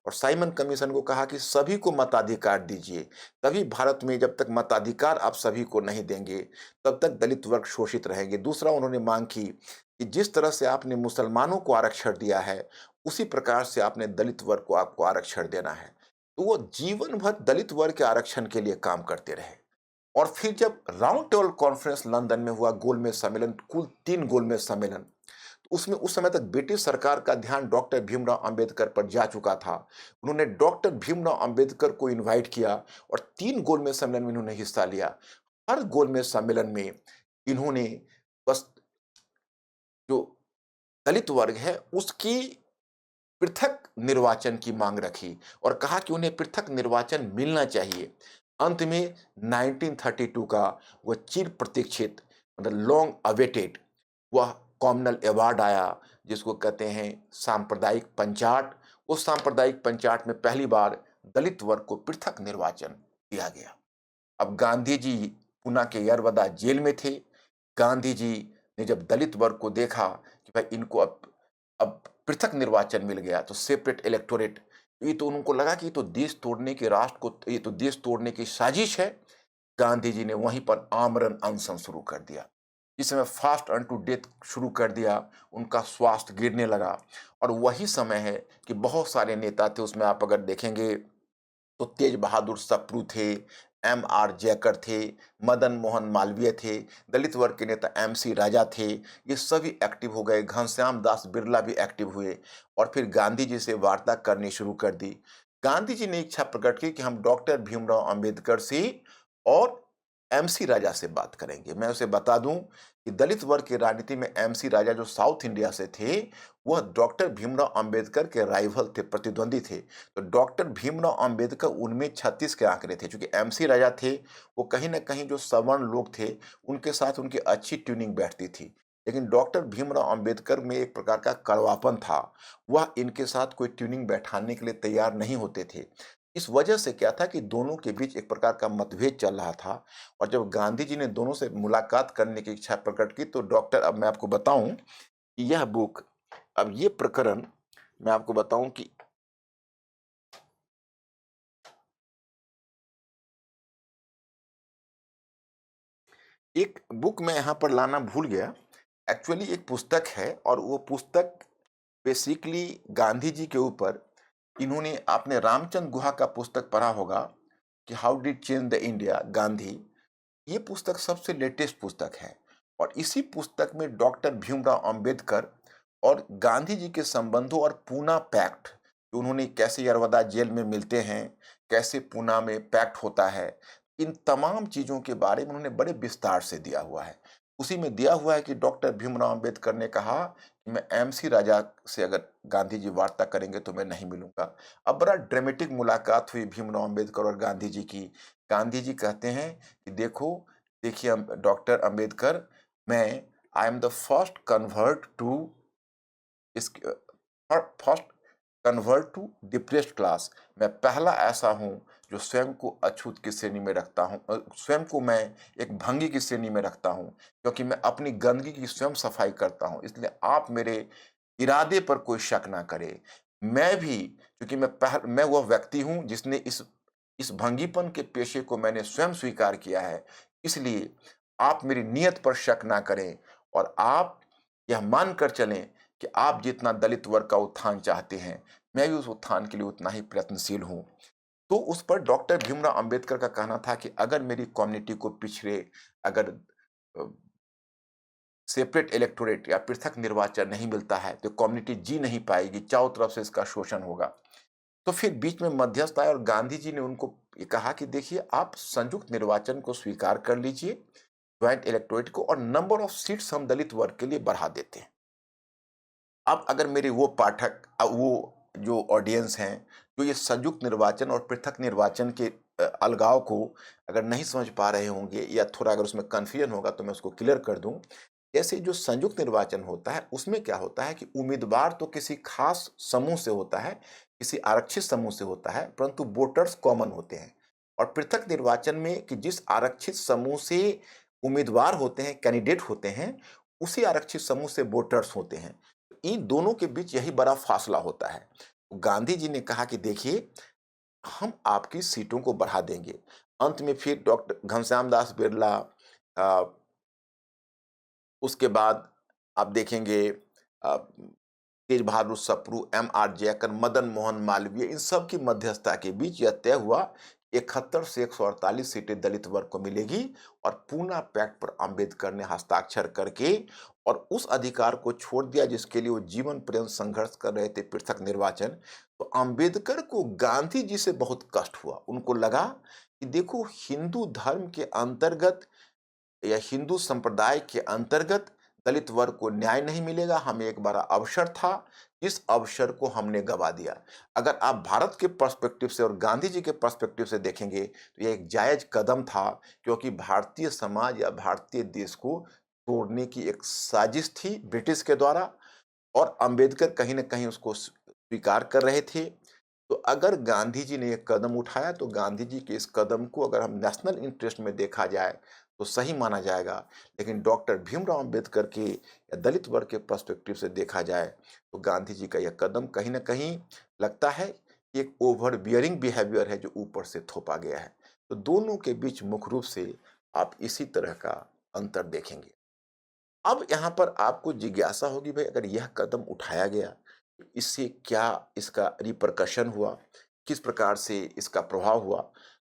और साइमन कमीशन को कहा कि सभी को मताधिकार दीजिए। तभी भारत में, जब तक मताधिकार आप सभी को नहीं देंगे तब तक दलित वर्ग शोषित रहेंगे। दूसरा उन्होंने मांग की कि जिस तरह से आपने मुसलमानों को आरक्षण दिया है उसी प्रकार से आपने दलित वर्ग को आपको आरक्षण देना है। तो वो जीवन भर दलित वर्ग के आरक्षण के लिए काम करते रहे। और फिर जब राउंड टेबल कॉन्फ्रेंस लंदन में हुआ, गोलमेज सम्मेलन, कुल 3 गोलमेज सम्मेलन, तो उसमें उस समय तक ब्रिटिश सरकार का ध्यान डॉक्टर भीमराव अंबेडकर पर जा चुका था। उन्होंने डॉक्टर भीमराव अंबेडकर को इनवाइट किया और 3 गोलमेज सम्मेलन में इन्होंने हिस्सा लिया। हर गोलमेज सम्मेलन में इन्होंने बस जो दलित वर्ग है उसकी पृथक निर्वाचन की मांग रखी और कहा कि उन्हें पृथक निर्वाचन मिलना चाहिए। अंत में 1932 का वह चिर प्रतीक्षित, मतलब लॉन्ग अवेटेड, वह कॉमनल अवार्ड आया जिसको कहते हैं सांप्रदायिक पंचाट। उस सांप्रदायिक पंचाट में पहली बार दलित वर्ग को पृथक निर्वाचन दिया गया। अब गांधी जी पुणे के यरवदा जेल में थे। गांधी जी ने जब दलित वर्ग को देखा कि भाई इनको अब पृथक निर्वाचन मिल गया, तो सेपरेट इलेक्टोरेट, ये तो उनको लगा कि ये तो देश तोड़ने के राष्ट्र को, ये तो देश तोड़ने की साजिश है। गांधी जी ने वहीं पर आमरण अनशन शुरू कर दिया। इस समय फास्ट अनटू डेथ शुरू कर दिया। उनका स्वास्थ्य गिरने लगा। और वही समय है कि बहुत सारे नेता थे उसमें, आप अगर देखेंगे तो तेज बहादुर सप्रू थे, एम आर जयकर थे, मदन मोहन मालवीय थे, दलित वर्ग के नेता एम सी राजा थे। ये सभी एक्टिव हो गए। घनश्याम दास बिरला भी एक्टिव हुए और फिर गांधी जी से वार्ता करनी शुरू कर दी। गांधी जी ने इच्छा प्रकट की कि हम डॉक्टर भीमराव अंबेडकर से और एमसी राजा से बात करेंगे। मैं उसे बता दूं कि दलित वर्ग की राजनीति में एमसी राजा जो साउथ इंडिया से थे, वह डॉक्टर भीमराव अंबेडकर के राइवल थे, प्रतिद्वंदी थे। तो डॉक्टर भीमराव अंबेडकर उनमें 36 के आंकड़े थे। चूंकि एमसी राजा थे, वो कहीं ना कहीं जो सवर्ण लोग थे उनके साथ उनकी अच्छी ट्यूनिंग बैठती थी। लेकिन डॉक्टर भीमराव अंबेडकर में एक प्रकार का कड़वापन था। वह इनके साथ कोई ट्यूनिंग बैठाने के लिए तैयार नहीं होते थे। इस वजह से क्या था कि दोनों के बीच एक प्रकार का मतभेद चल रहा था। और जब गांधी जी ने दोनों से मुलाकात करने की इच्छा प्रकट की तो डॉक्टर, अब मैं आपको बताऊं कि यह बुक, अब ये प्रकरण मैं आपको बताऊं कि एक बुक मैं यहाँ पर लाना भूल गया। एक्चुअली एक पुस्तक है और वो पुस्तक बेसिकली गांधी जी के ऊपर, इन्होंने, आपने रामचंद्र गुहा का पुस्तक पढ़ा होगा कि how did change the India Gandhi. ये पुस्तक सबसे लेटेस्ट पुस्तक है और इसी पुस्तक में डॉक्टर भीमराव अंबेडकर और गांधी जी के संबंधों और पूना पैक्ट, जो उन्होंने कैसे यरवदा जेल में मिलते हैं, कैसे पूना में पैक्ट होता है, इन तमाम चीजों के बारे में उन्होंने बड़े विस्तार से दिया हुआ है। उसी में दिया हुआ है कि डॉक्टर भीमराव अंबेडकर ने कहा कि मैं एमसी राजा से अगर गांधी जी वार्ता करेंगे तो मैं नहीं मिलूंगा। अब बड़ा ड्रामेटिक मुलाकात हुई भीमराव अंबेडकर और गांधी जी की। गांधी जी कहते हैं कि देखो, देखिए डॉक्टर अंबेडकर, मैं I am the first convert to इस first convert to depressed class. मैं पहला ऐसा हूं जो स्वयं को अछूत की श्रेणी में रखता हूं, स्वयं को मैं एक भंगी की श्रेणी में रखता हूं, क्योंकि मैं अपनी गंदगी की स्वयं सफाई करता हूं। इसलिए आप मेरे इरादे पर कोई शक ना करे। मैं भी, क्योंकि मैं वह व्यक्ति हूं जिसने इस भंगीपन के पेशे को मैंने स्वयं स्वीकार किया है। इसलिए आप मेरी नीयत पर शक ना करें और आप यह मानकर चलें कि आप जितना दलित वर्ग का उत्थान चाहते हैं, मैं भी उस उत्थान के लिए उतना ही प्रयत्नशील हूं। तो उस पर डॉक्टर भीमराव अंबेडकर का कहना था कि अगर मेरी कम्युनिटी को पिछड़े, अगर सेपरेट इलेक्टोरेट या पृथक निर्वाचन नहीं मिलता है तो कम्युनिटी जी नहीं पाएगी, चारों तरफ से इसका शोषण होगा। तो फिर बीच में मध्यस्थ आए और गांधी जी ने उनको ये कहा कि देखिए, आप संयुक्त निर्वाचन को स्वीकार कर लीजिए, ज्वाइंट इलेक्टोरेट को, और नंबर ऑफ सीट्स हम दलित वर्ग के लिए बढ़ा देते हैं। अब अगर मेरे वो पाठक, वो जो ऑडियंस हैं, जो ये संयुक्त निर्वाचन और पृथक निर्वाचन के अलगाव को अगर नहीं समझ पा रहे होंगे या थोड़ा अगर उसमें कन्फ्यूजन होगा तो मैं उसको क्लियर कर दूं। जैसे जो संयुक्त निर्वाचन होता है उसमें क्या होता है कि उम्मीदवार तो किसी खास समूह से होता है, किसी आरक्षित समूह से होता है, परंतु वोटर्स कॉमन होते हैं। और पृथक निर्वाचन में कि जिस आरक्षित समूह से उम्मीदवार होते हैं, कैंडिडेट होते हैं, उसी आरक्षित समूह से वोटर्स होते हैं। इन दोनों के बीच यही बड़ा फासला होता है। गांधी जी ने कहा कि देखिए, हम आपकी सीटों को बढ़ा देंगे। अंत में फिर डॉक्टर घनश्याम दास बिरला, अ, उसके बाद आप देखेंगे तेज बहादुर सप्रू, एम आर जयकर, मदन मोहन मालवीय, इन सब की मध्यस्थता के बीच यह तय हुआ 71 से 148 सीटें दलित वर्ग को मिलेगी। और पूना पैक्ट पर अंबेडकर ने हस्ताक्षर करके और उस अधिकार को छोड़ दिया जिसके लिए वो जीवन पर्यंत संघर्ष कर रहे थे, पृथक निर्वाचन। तो अंबेडकर को गांधी जी से बहुत कष्ट हुआ। उनको लगा कि देखो, हिंदू धर्म के अंतर्गत या हिंदू संप्रदाय के अंतर्गत दलित वर्ग को न्याय नहीं मिलेगा। हमें एक बड़ा अवसर था, इस अवसर को हमने गवा दिया। अगर आप भारत के पर्सपेक्टिव से और गांधी जी के पर्सपेक्टिव से देखेंगे तो यह एक जायज कदम था, क्योंकि भारतीय समाज या भारतीय देश को तोड़ने की एक साजिश थी ब्रिटिश के द्वारा, और अंबेडकर कहीं ना कहीं उसको स्वीकार कर रहे थे। तो अगर गांधी जी ने एक कदम उठाया तो गांधी जी के इस कदम को अगर हम नेशनल इंटरेस्ट में देखा जाए तो सही माना जाएगा। लेकिन डॉक्टर भीमराव अंबेडकर के या दलित वर्ग के पर्सपेक्टिव से देखा जाए तो गांधी जी का यह कदम कहीं ना कहीं लगता है कि एक ओवर बियरिंग बिहेवियर है जो ऊपर से थोपा गया है। तो दोनों के बीच मुख्य रूप से आप इसी तरह का अंतर देखेंगे। अब यहाँ पर आपको जिज्ञासा होगी, भाई अगर यह कदम उठाया गया तो इससे क्या, इसका रिपरकशन हुआ, किस प्रकार से इसका प्रभाव हुआ।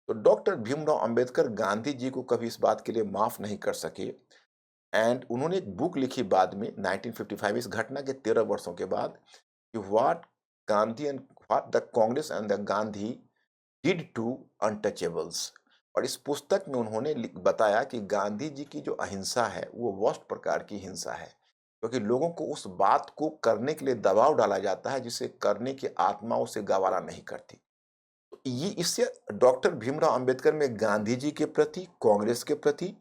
तो डॉक्टर भीमराव अंबेडकर गांधी जी को कभी इस बात के लिए माफ नहीं कर सके। एंड उन्होंने एक बुक लिखी बाद में 1955, इस घटना के 13 वर्षों के बाद, कि what Gandhi and what the Congress and the Gandhi did to untouchables. और इस पुस्तक में उन्होंने बताया कि गांधी जी की जो अहिंसा है वो वर्स्ट प्रकार की हिंसा है, क्योंकि लोगों को उस बात को करने के लिए दबाव डाला जाता है जिसे करने की आत्मा उसे गवारा नहीं करती। तो ये इससे डॉक्टर भीमराव अंबेडकर में गांधी जी के प्रति, कांग्रेस के प्रति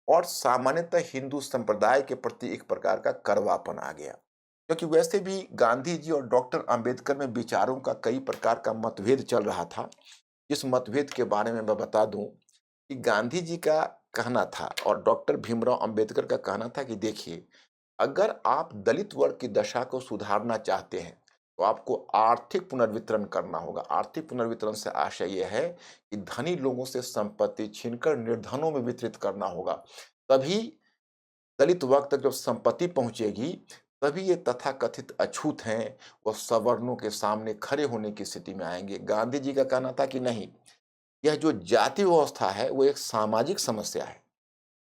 और सामान्यतः हिंदू संप्रदाय के प्रति एक प्रकार का कड़वापन आ गया। क्योंकि वैसे भी गांधी जी और डॉक्टर अंबेडकर में विचारों का कई प्रकार का मतभेद चल रहा था। इस मतभेद के बारे में मैं बता दूं कि गांधी जी का कहना था और डॉक्टर भीमराव अंबेडकर का कहना था कि देखिए, अगर आप दलित वर्ग की दशा को सुधारना चाहते हैं तो आपको आर्थिक पुनर्वितरण करना होगा। आर्थिक पुनर्वितरण से आशय यह है कि धनी लोगों से संपत्ति छीनकर निर्धनों में वितरित करना होगा। तभी दलित वर्ग तक जब संपत्ति पहुंचेगी, तभी ये तथाकथित अछूत हैं वो सवर्णों के सामने खड़े होने की स्थिति में आएंगे। गांधी जी का कहना था कि नहीं, यह जो जाति व्यवस्था है वो एक सामाजिक समस्या है।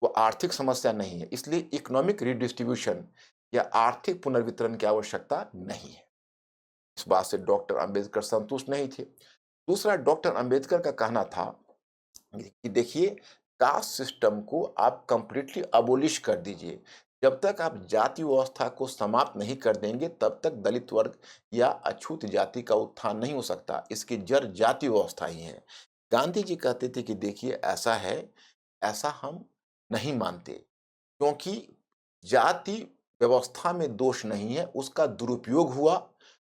वो आर्थिक समस्या नहीं है, इसलिए इकोनॉमिक रिडिस्ट्रीब्यूशन या आर्थिक पुनर्वितरण की आवश्यकता नहीं है। इस बात से डॉक्टर अंबेडकर संतुष्ट नहीं थे। दूसरा, डॉक्टर अंबेडकर का कहना था कि देखिए, कास्ट सिस्टम को आप कंप्लीटली अबोलिश कर दीजिए। जब तक आप जाति व्यवस्था को समाप्त नहीं कर देंगे, तब तक दलित वर्ग या अछूत जाति का उत्थान नहीं हो सकता। इसकी जड़ जाति व्यवस्था ही है। गांधी जी कहते थे कि देखिए, ऐसा है, ऐसा हम नहीं मानते, क्योंकि जाति व्यवस्था में दोष नहीं है, उसका दुरुपयोग हुआ।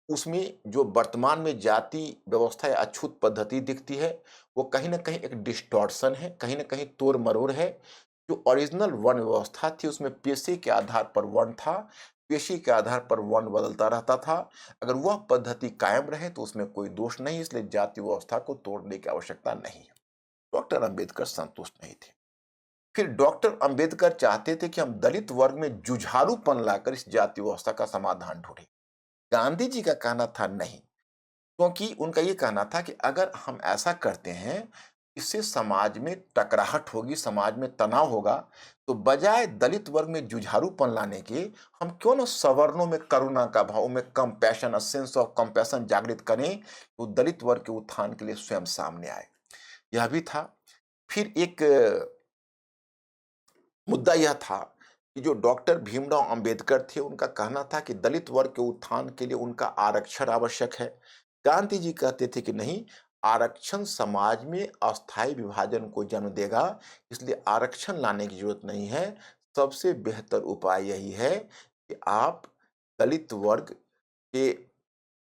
उसमें जो वर्तमान में जाति व्यवस्था या अछूत पद्धति दिखती है, वो कहीं न कहीं एक डिस्टॉर्शन है, कहीं न कहीं तोड़-मरोड़ है। जो ओरिजिनल वर्ण व्यवस्था थी, उसमें पेशे के आधार पर वर्ण था, पेशे के आधार पर वर्ण बदलता रहता था। अगर वह पद्धति कायम रहे तो उसमें कोई दोष नहीं, इसलिए जाति व्यवस्था को तोड़ने की आवश्यकता नहीं है। डॉक्टर अंबेडकर संतुष्ट नहीं थे। फिर डॉक्टर अंबेडकर चाहते थे कि हम दलित वर्ग में जुझारूपन लाकर इस जाति व्यवस्था का समाधान ढूंढें। गांधी जी का कहना था नहीं, क्योंकि उनका ये कहना था कि अगर हम ऐसा करते हैं, इससे समाज में टकराहट होगी, समाज में तनाव होगा, तो बजाय दलित वर्ग में जुझारूपन लाने के, हम क्यों ना सवर्णों में करुणा का भाव, में कंपैशन, सेंस ऑफ कंपैशन जागृत करें, तो दलित वर्ग के उत्थान के लिए स्वयं सामने आए। यह भी था। फिर एक मुद्दा यह था कि जो डॉक्टर भीमराव अंबेडकर थे, उनका कहना था कि दलित वर्ग के उत्थान के लिए उनका आरक्षण आवश्यक है। गांधी जी कहते थे कि नहीं, आरक्षण समाज में अस्थायी विभाजन को जन्म देगा, इसलिए आरक्षण लाने की जरूरत नहीं है। सबसे बेहतर उपाय यही है कि आप दलित वर्ग के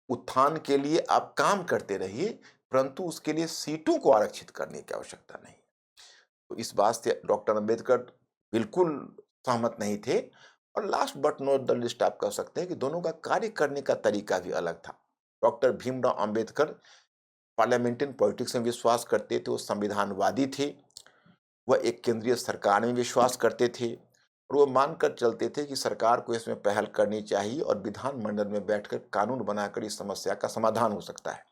उत्थान के लिए आप काम करते रहिए, परंतु उसके लिए सीटों को आरक्षित करने की आवश्यकता नहीं। तो इस बात से डॉक्टर अंबेडकर बिल्कुल सहमत नहीं थे। और last but not the list, आप कह सकते हैं कि दोनों का कार्य करने का तरीका भी अलग था। Doctor Bhimrao Ambedkar parliamentarian politics में विश्वास करते थे, वो संविधानवादी थे। वह एक केंद्रीय सरकार में विश्वास करते थे, और वो मानकर चलते थे कि सरकार को इसमें पहल करनी चाहिए और विधानमंडल में बैठकर कानून बनाकर इस समस्या का समाधान हो सकता है।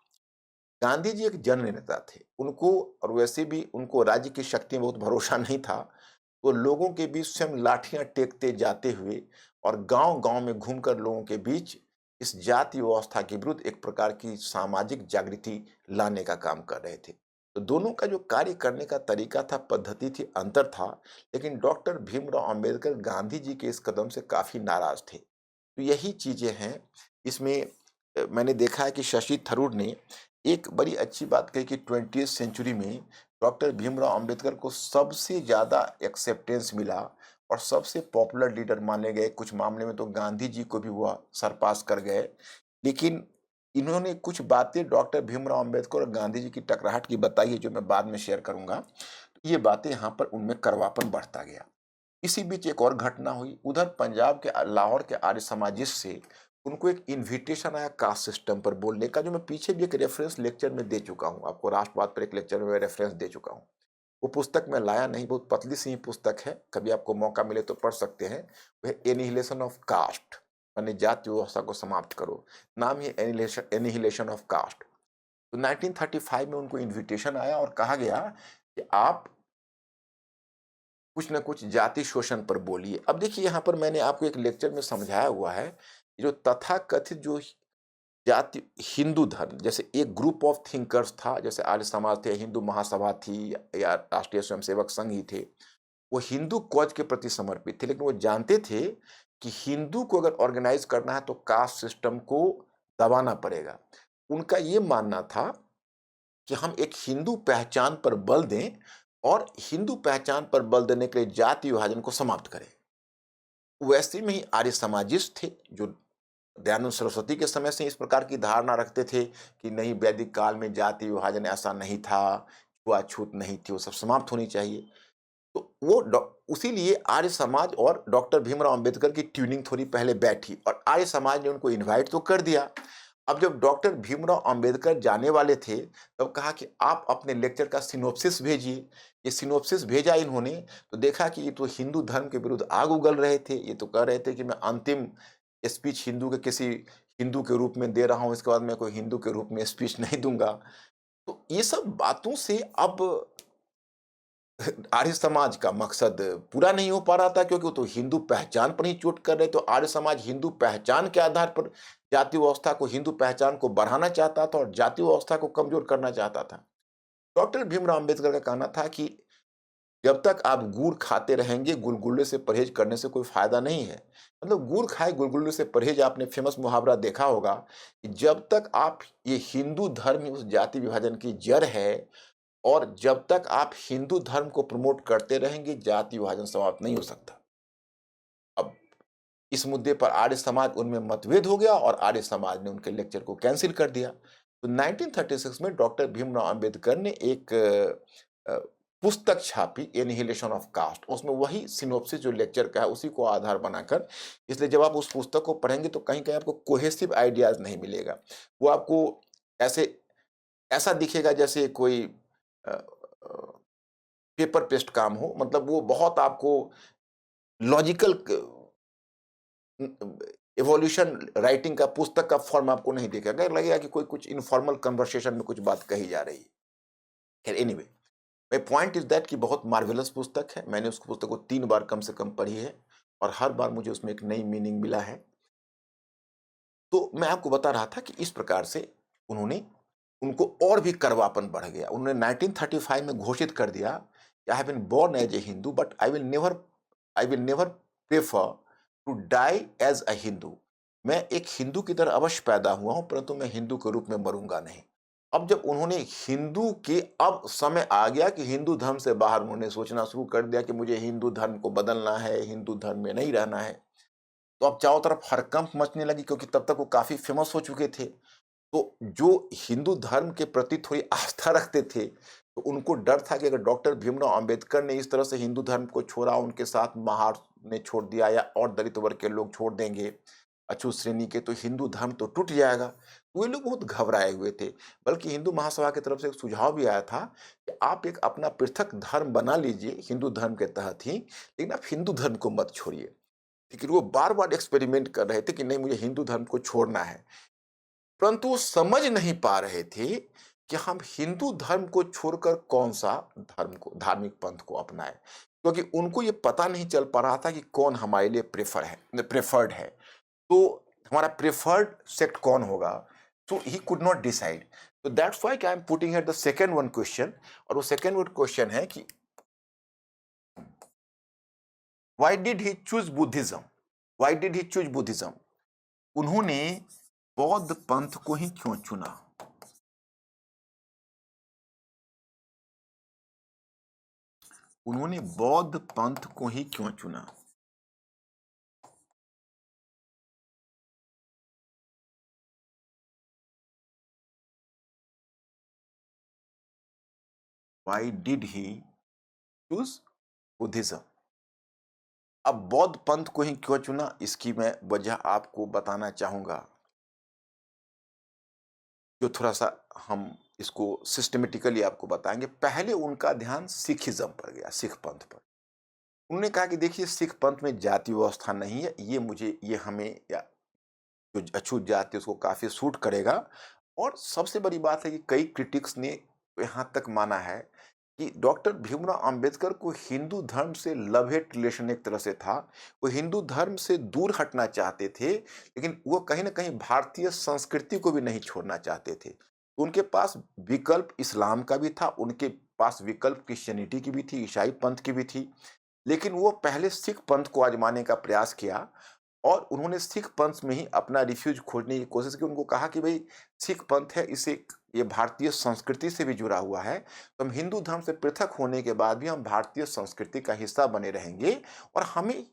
गांधी जी एक जननेता थे। उनको, और वैसे भी उनको राज्य की शक्ति में बहुत भरोसा नहीं था। वो लोगों के बीच स्वयं लाठियां टेकते जाते हुए और गांव-गांव में घूमकर लोगों के बीच इस जाति व्यवस्था के विरुद्ध एक प्रकार की सामाजिक जागृति लाने का काम कर रहे थे। तो दोनों का जो कार्य करने का तरीका था, पद्धति थी, अंतर था। लेकिन डॉक्टर भीमराव अंबेडकर गांधी जी के इस कदम से काफ़ी नाराज़ थे। तो यही चीज़ें हैं। इसमें मैंने देखा है कि शशि थरूर ने एक बड़ी अच्छी बात कही कि 20वीं सेंचुरी में डॉक्टर भीमराव अंबेडकर को सबसे ज़्यादा एक्सेप्टेंस मिला और सबसे पॉपुलर लीडर माने गए। कुछ मामले में तो गांधी जी को भी वह सरपास कर गए। लेकिन इन्होंने कुछ बातें डॉक्टर भीमराव अंबेडकर और गांधी जी की टकराहट की बताई है, जो मैं बाद में शेयर करूंगा। तो ये बातें यहाँ पर उनमें कड़वापन बढ़ता गया। इसी बीच एक और घटना हुई। उधर पंजाब के लाहौर के आर्य समाजिस्ट से उनको एक इनविटेशन आया कास्ट सिस्टम पर बोलने का, जो मैं पीछे भी एक रेफरेंस लेक्चर में दे चुका हूँ आपको। राष्ट्रवाद पर एक लेक्चर में मैं रेफरेंस दे चुका हूँ। वो पुस्तक मैं लाया नहीं, बहुत पतली सी ही पुस्तक है, कभी आपको मौका मिले तो पढ़ सकते हैं। वह एनिहिलेशन ऑफ कास्ट, यानी जाति व्यवस्था को समाप्त करो, नाम ही एनिहिलेशन ऑफ कास्ट। तो 1935 में उनको इनविटेशन आया और कहा गया कि आप कुछ न कुछ जाति शोषण पर बोलिए। अब देखिए, यहाँ पर मैंने आपको एक लेक्चर में समझाया हुआ है, जो तथाकथित जो जाति हिंदू धर्म, जैसे एक ग्रुप ऑफ थिंकर्स था, जैसे आर्य समाज थे, हिंदू महासभा थी, या राष्ट्रीय स्वयंसेवक संघ ही थे। वो हिंदू कॉज के प्रति समर्पित थे, लेकिन वो जानते थे कि हिंदू को अगर ऑर्गेनाइज करना है तो कास्ट सिस्टम को दबाना पड़ेगा। उनका ये मानना था कि हम एक हिंदू पहचान पर बल दें, और हिंदू पहचान पर बल देने के लिए जाति विभाजन को समाप्त करें। वैसे में ही आर्य समाजिस्ट थे, जो दयानंद सरस्वती के समय से इस प्रकार की धारणा रखते थे कि नहीं, वैदिक काल में जाति विभाजन ऐसा नहीं था, छुआछूत नहीं थी, वो सब समाप्त होनी चाहिए। तो वो उसीलिए आर्य समाज और डॉक्टर भीमराव अंबेडकर की ट्यूनिंग थोड़ी पहले बैठी, और आर्य समाज ने उनको इनवाइट तो कर दिया। अब जब डॉक्टर भीमराव अंबेडकर जाने वाले थे, तब कहा कि आप अपने लेक्चर का सिनॉप्सिस भेजिए। ये सिनॉप्सिस भेजा इन्होंने, तो देखा कि ये तो हिंदू धर्म के विरुद्ध आग उगल रहे थे। ये तो कह रहे थे कि मैं अंतिम स्पीच हिंदू के किसी हिंदू के रूप में दे रहा हूँ, इसके बाद मैं कोई हिंदू के रूप में स्पीच नहीं दूंगा। तो ये सब बातों से अब आर्य समाज का मकसद पूरा नहीं हो पा रहा था, क्योंकि वो तो हिंदू पहचान पर ही चोट कर रहे। तो आर्य समाज हिंदू पहचान के आधार पर जाति व्यवस्था को, हिंदू पहचान को बढ़ाना चाहता था और जाति व्यवस्था को कमजोर करना चाहता था। डॉक्टर भीमराव अंबेडकर का कहना था कि जब तक आप गुड़ खाते रहेंगे, गुलगुले से परहेज करने से कोई फायदा नहीं है। मतलब गुड़ खाए गुलगुले से परहेज, आपने फेमस मुहावरा देखा होगा कि जब तक आप, ये हिंदू धर्म ही उस जाति विभाजन की जड़ है, और जब तक आप हिंदू धर्म को प्रमोट करते रहेंगे, जाति विभाजन समाप्त नहीं हो सकता। अब इस मुद्दे पर आर्य समाज, उनमें मतभेद हो गया और आर्य समाज ने उनके लेक्चर को कैंसिल कर दिया। तो 1936 में डॉक्टर भीमराव अंबेडकर ने एक पुस्तक छापी, एनिहिलेशन ऑफ कास्ट। उसमें वही सिनॉप्सिस जो लेक्चर का है उसी को आधार बनाकर, इसलिए जब आप उस पुस्तक को पढ़ेंगे तो कहीं कहीं आपको कोहेसिव आइडियाज नहीं मिलेगा। वो आपको ऐसे ऐसा दिखेगा जैसे कोई पेपर पेस्ट काम हो। मतलब वो बहुत आपको लॉजिकल इवोल्यूशन राइटिंग का पुस्तक का फॉर्म आपको नहीं दिखेगा, लगेगा कि कोई कुछ इनफॉर्मल कन्वर्सेशन में कुछ बात कही जा रही है। खैर, anyway, my point is that कि बहुत मार्वेलस पुस्तक है। मैंने उस पुस्तक को 3 बार कम से कम पढ़ी है और हर बार मुझे उसमें एक नई मीनिंग मिला है। तो मैं आपको बता रहा था कि इस प्रकार से उन्होंने, उनको और भी कड़वापन बढ़ गया। उन्होंने 1935 में घोषित कर दिया कि I have been born as a Hindu, but I will never prefer to die as a Hindu. मैं एक हिंदू की तरह अवश्य पैदा हुआ हूं, परंतु मैं हिंदू के रूप में मरूंगा नहीं। अब जब उन्होंने हिंदू के, अब समय आ गया कि हिंदू धर्म से बाहर उन्होंने सोचना शुरू कर दिया कि मुझे हिंदू धर्म को बदलना है, हिंदू धर्म में नहीं रहना है। तो अब चारों तरफ हड़कंप मचने लगी, क्योंकि तब तक वो काफी फेमस हो चुके थे। तो जो हिंदू धर्म के प्रति थोड़ी आस्था रखते थे, तो उनको डर था कि अगर डॉक्टर भीमराव अंबेडकर ने इस तरह से हिंदू धर्म को छोड़ा, उनके साथ महार ने छोड़ दिया या और दलित वर्ग के लोग छोड़ देंगे, अछूत श्रेणी के, तो हिंदू धर्म तो टूट जाएगा। तो वे लोग बहुत घबराए हुए थे। बल्कि हिंदू महासभा की तरफ से एक सुझाव भी आया था कि आप एक अपना पृथक धर्म बना लीजिए हिंदू धर्म के तहत ही, लेकिन आप हिंदू धर्म को मत छोड़िए। लेकिन वो बार बार एक्सपेरिमेंट कर रहे थे कि नहीं, मुझे हिंदू धर्म को छोड़ना है। परंतु वो समझ नहीं पा रहे थे कि हम हिंदू धर्म को छोड़कर कौन सा धर्म को, धार्मिक पंथ को अपनाएं, क्योंकि उनको ये पता नहीं चल पा रहा था कि कौन हमारे लिए प्रेफर्ड है। तो हमारा प्रेफर्ड सेक्ट कौन होगा। सो ही कुड नॉट डिसाइड। तो that's why I am putting here the second one question. और वो सेकंड वन क्वेश्चन है कि why did he choose Buddhism. Why did he choose Buddhism. उन्होंने बौद्ध पंथ को ही क्यों चुना। उन्होंने बौद्ध पंथ को ही क्यों चुना। Why did he choose Buddhism. अब बौद्ध पंथ को ही क्यों चुना, इसकी मैं वजह आपको बताना चाहूंगा, जो थोड़ा सा हम इसको सिस्टमेटिकली आपको बताएंगे। पहले उनका ध्यान सिखिज्म पर गया, सिख पंथ पर। उन्होंने कहा कि देखिए, सिख पंथ में जाति व्यवस्था नहीं है, ये हमें, या जो अछूत जाति है, उसको काफी सूट करेगा। और सबसे बड़ी बात है कि कई क्रिटिक्स ने यहाँ तक माना है कि डॉक्टर भीमराव अंबेडकर को हिंदू धर्म से लव हेट रिलेशन एक तरह से था। वो हिंदू धर्म से दूर हटना चाहते थे, लेकिन वो कहीं ना कहीं भारतीय संस्कृति को भी नहीं छोड़ना चाहते थे। तो उनके पास विकल्प इस्लाम का भी था, उनके पास विकल्प क्रिश्चियनिटी की भी थी, ईसाई पंथ की भी थी। लेकिन वो पहले सिख पंथ को आजमाने का प्रयास किया, और उन्होंने सिख पंथ में ही अपना रिफ्यूज खोजने की कोशिश की। उनको कहा कि भाई, सिख पंथ है, इसे, ये भारतीय संस्कृति से भी जुड़ा हुआ है, तो हम हिंदू धर्म से पृथक होने के बाद भी हम भारतीय संस्कृति का हिस्सा बने रहेंगे, और हमें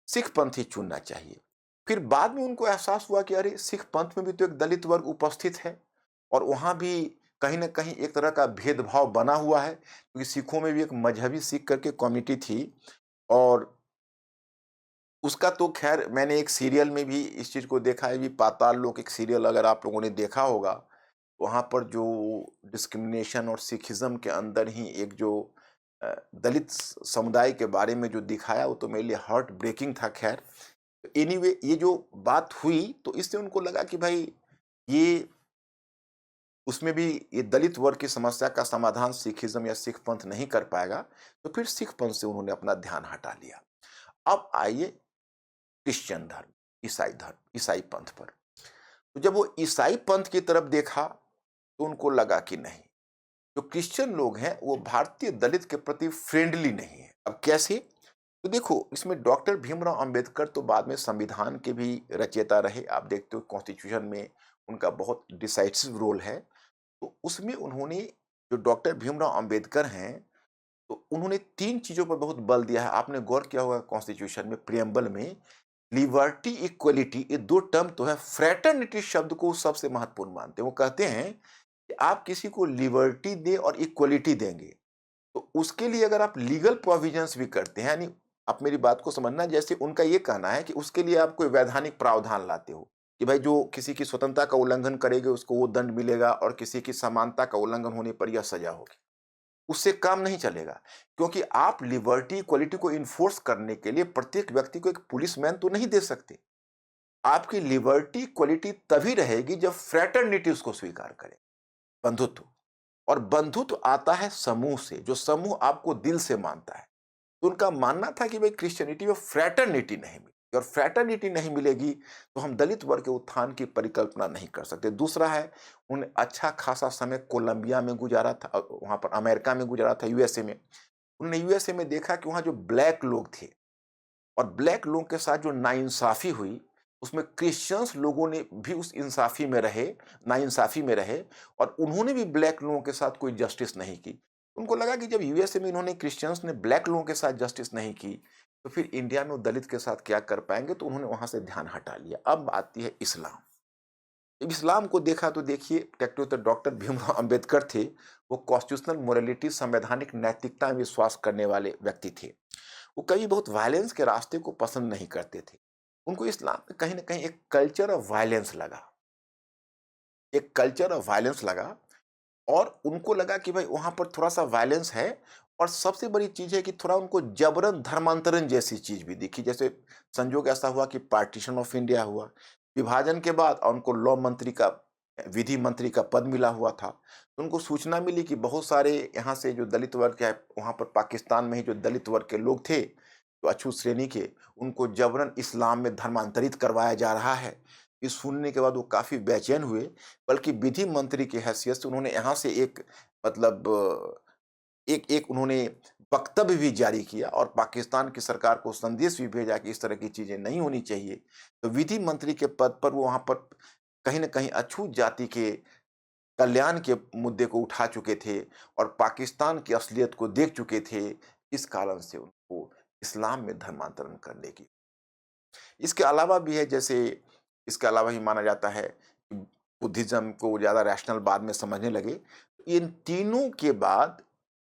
सिख पंथ ही चुनना चाहिए। फिर बाद में उनको एहसास हुआ कि अरे, सिख पंथ में भी तो एक दलित वर्ग उपस्थित है, और वहां भी कहीं ना कहीं एक तरह का भेदभाव बना हुआ है, क्योंकि सिखों में भी एक मजहबी सिख करके कम्युनिटी थी। और उसका तो खैर, मैंने एक सीरियल में भी इस चीज़ को देखा है भी, पाताल लोक एक सीरियल अगर आप लोगों ने देखा होगा, वहाँ पर जो डिस्क्रिमिनेशन और सिखिज़्म के अंदर ही एक जो दलित समुदाय के बारे में जो दिखाया, वो तो मेरे लिए हार्ट ब्रेकिंग था। खैर, एनीवे, ये जो बात हुई तो इससे उनको लगा कि भाई, ये उसमें भी ये दलित वर्ग की समस्या का समाधान सिखिज़्म या सिख पंथ नहीं कर पाएगा, तो फिर सिख पंथ से उन्होंने अपना ध्यान हटा लिया। अब आइए क्रिश्चियन धर्म, ईसाई धर्म, ईसाई पंथ पर। तो जब वो ईसाई पंथ की तरफ देखा, तो उनको लगा कि नहीं, जो क्रिश्चियन लोग हैं, वो भारतीय दलित के प्रति फ्रेंडली नहीं है। अब कैसे? तो देखो, इसमें डॉक्टर भीमराव अंबेडकर तो बाद में संविधान के भी रचयिता रहे। आप देखते हो कॉन्स्टिट्यूशन में उनका बहुत डिसाइसिव रोल है। तो उसमें उन्होंने, जो डॉक्टर भीमराव अंबेडकर हैं, तो उन्होंने 3 चीज़ों पर बहुत बल दिया है। आपने गौर किया होगा कॉन्स्टिट्यूशन में प्रिएम्बल में लिबर्टी, इक्वालिटी, ये 2 टर्म तो है। फ्रैटर्निटी शब्द को सबसे महत्वपूर्ण मानते हैं। वो कहते हैं कि आप किसी को लिबर्टी दें और इक्वालिटी देंगे, तो उसके लिए अगर आप लीगल प्रोविजंस भी करते हैं, यानी आप मेरी बात को समझना, जैसे उनका ये कहना है कि उसके लिए आप कोई वैधानिक प्रावधान लाते हो कि भाई जो किसी की स्वतंत्रता का उल्लंघन करेगा उसको वो दंड मिलेगा और किसी की समानता का उल्लंघन होने पर यह सजा होगी। उससे काम नहीं चलेगा, क्योंकि आप लिबर्टी इक्वालिटी को इन्फोर्स करने के लिए प्रत्येक व्यक्ति को एक पुलिसमैन तो नहीं दे सकते। आपकी लिबर्टी इक्वालिटी तभी रहेगी जब फ्रैटर्निटी उसको स्वीकार करे, बंधुत्व। और बंधुत्व आता है समूह से, जो समूह आपको दिल से मानता है। तो उनका मानना था कि भाई क्रिश्चियनिटी में फ्रैटर्निटी नहीं मिलेगी, और फ्रैटर्निटी नहीं मिलेगी तो हम दलित वर्ग के उत्थान की परिकल्पना नहीं कर सकते। दूसरा है, उन्हें अच्छा खासा समय कोलंबिया में गुजारा था, वहाँ पर अमेरिका में गुजारा था, यूएसए में। उन्होंने यूएसए में देखा कि वहाँ जो ब्लैक लोग थे और ब्लैक लोगों के साथ जो नाइंसाफ़ी हुई, उसमें क्रिश्चियंस लोगों ने भी उस इंसाफ़ी में रहे, नाइंसाफ़ी में रहे, और उन्होंने भी ब्लैक लोगों के साथ कोई जस्टिस नहीं की। उनको लगा कि जब यूएसए में इन्होंने, क्रिश्चियंस ने ब्लैक लोगों के साथ जस्टिस नहीं की, तो फिर इंडिया में वो दलित के साथ क्या कर पाएँगे, तो उन्होंने वहाँ से ध्यान हटा लिया। अब आती है इस्लाम। जब इस्लाम को देखा तो देखिए, तो डॉक्टर भीमराव अम्बेडकर थे, वो कॉन्स्टिट्यूशनल मोरालिटी, संवैधानिक नैतिकता में विश्वास करने वाले व्यक्ति थे। वो कभी बहुत वायलेंस के रास्ते को पसंद नहीं करते थे। उनको इस्लाम में कहीं न कहीं एक कल्चर ऑफ वायलेंस लगा, एक कल्चर ऑफ वायलेंस लगा, और उनको लगा कि भाई वहाँ पर थोड़ा-सा वायलेंस है, और सबसे बड़ी चीज़ है कि थोड़ा उनको जबरन धर्मांतरण जैसी चीज़ भी दिखी। जैसे संजोग ऐसा हुआ कि पार्टीशन ऑफ इंडिया हुआ, विभाजन के बाद, और उनको लॉ मंत्री का, विधि मंत्री का पद मिला हुआ था। तो उनको सूचना मिली कि बहुत सारे यहाँ से जो दलित वर्ग के, वहाँ पर पाकिस्तान में ही जो दलित वर्ग के लोग थे, जो अछूत श्रेणी के, उनको जबरन इस्लाम में धर्मांतरित करवाया जा रहा है। ये सुनने के बाद वो काफ़ी बेचैन हुए, बल्कि विधि मंत्री की हैसियत से उन्होंने यहाँ से एक, मतलब एक एक उन्होंने वक्तव्य भी जारी किया, और पाकिस्तान की सरकार को संदेश भी भेजा कि इस तरह की चीज़ें नहीं होनी चाहिए। तो विधि मंत्री के पद पर वो वहाँ पर कहीं न कहीं अछूत जाति के कल्याण के मुद्दे को उठा चुके थे, और पाकिस्तान की असलियत को देख चुके थे। इस कारण से उनको इस्लाम में धर्मांतरण करने की, इसके अलावा भी है, जैसे इसके अलावा ही माना जाता है कि बुद्धिज़्म को ज़्यादा रैशनल बाद में समझने लगे। इन तीनों के बाद,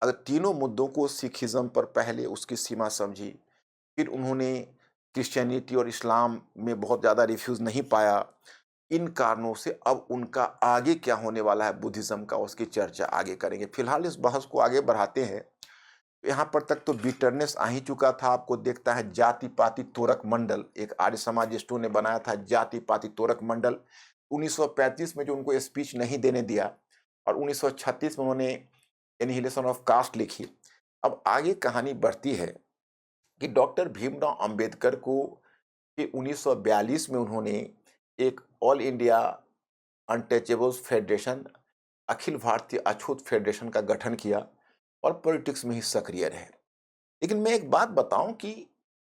अगर तीनों मुद्दों को, सिखिज़्म पर पहले उसकी सीमा समझी, फिर उन्होंने क्रिश्चियनिटी और इस्लाम में बहुत ज़्यादा रिफ्यूज़ नहीं पाया। इन कारणों से अब उनका आगे क्या होने वाला है बुद्धिज़्म का, उसकी चर्चा आगे करेंगे। फिलहाल इस बहस को आगे बढ़ाते हैं। यहाँ पर तक तो बिटरनेस आ ही चुका था। आपको देखता है जाति-पाति तोरक मंडल, एक आर्य समाजिस्टों ने बनाया था जाति-पाति तोरक मंडल। 1935 में जो उनको स्पीच नहीं देने दिया, और 1936 में उन्होंने एनिहिलेशन ऑफ कास्ट लिखी। अब आगे कहानी बढ़ती है कि डॉक्टर भीमराव अंबेडकर को फिर 1942 में उन्होंने एक all India untouchables federation, Akhil Bharatiya अछूत फेडरेशन का गठन किया, और पॉलिटिक्स में ही सक्रिय रहे। लेकिन मैं एक बात बताऊं कि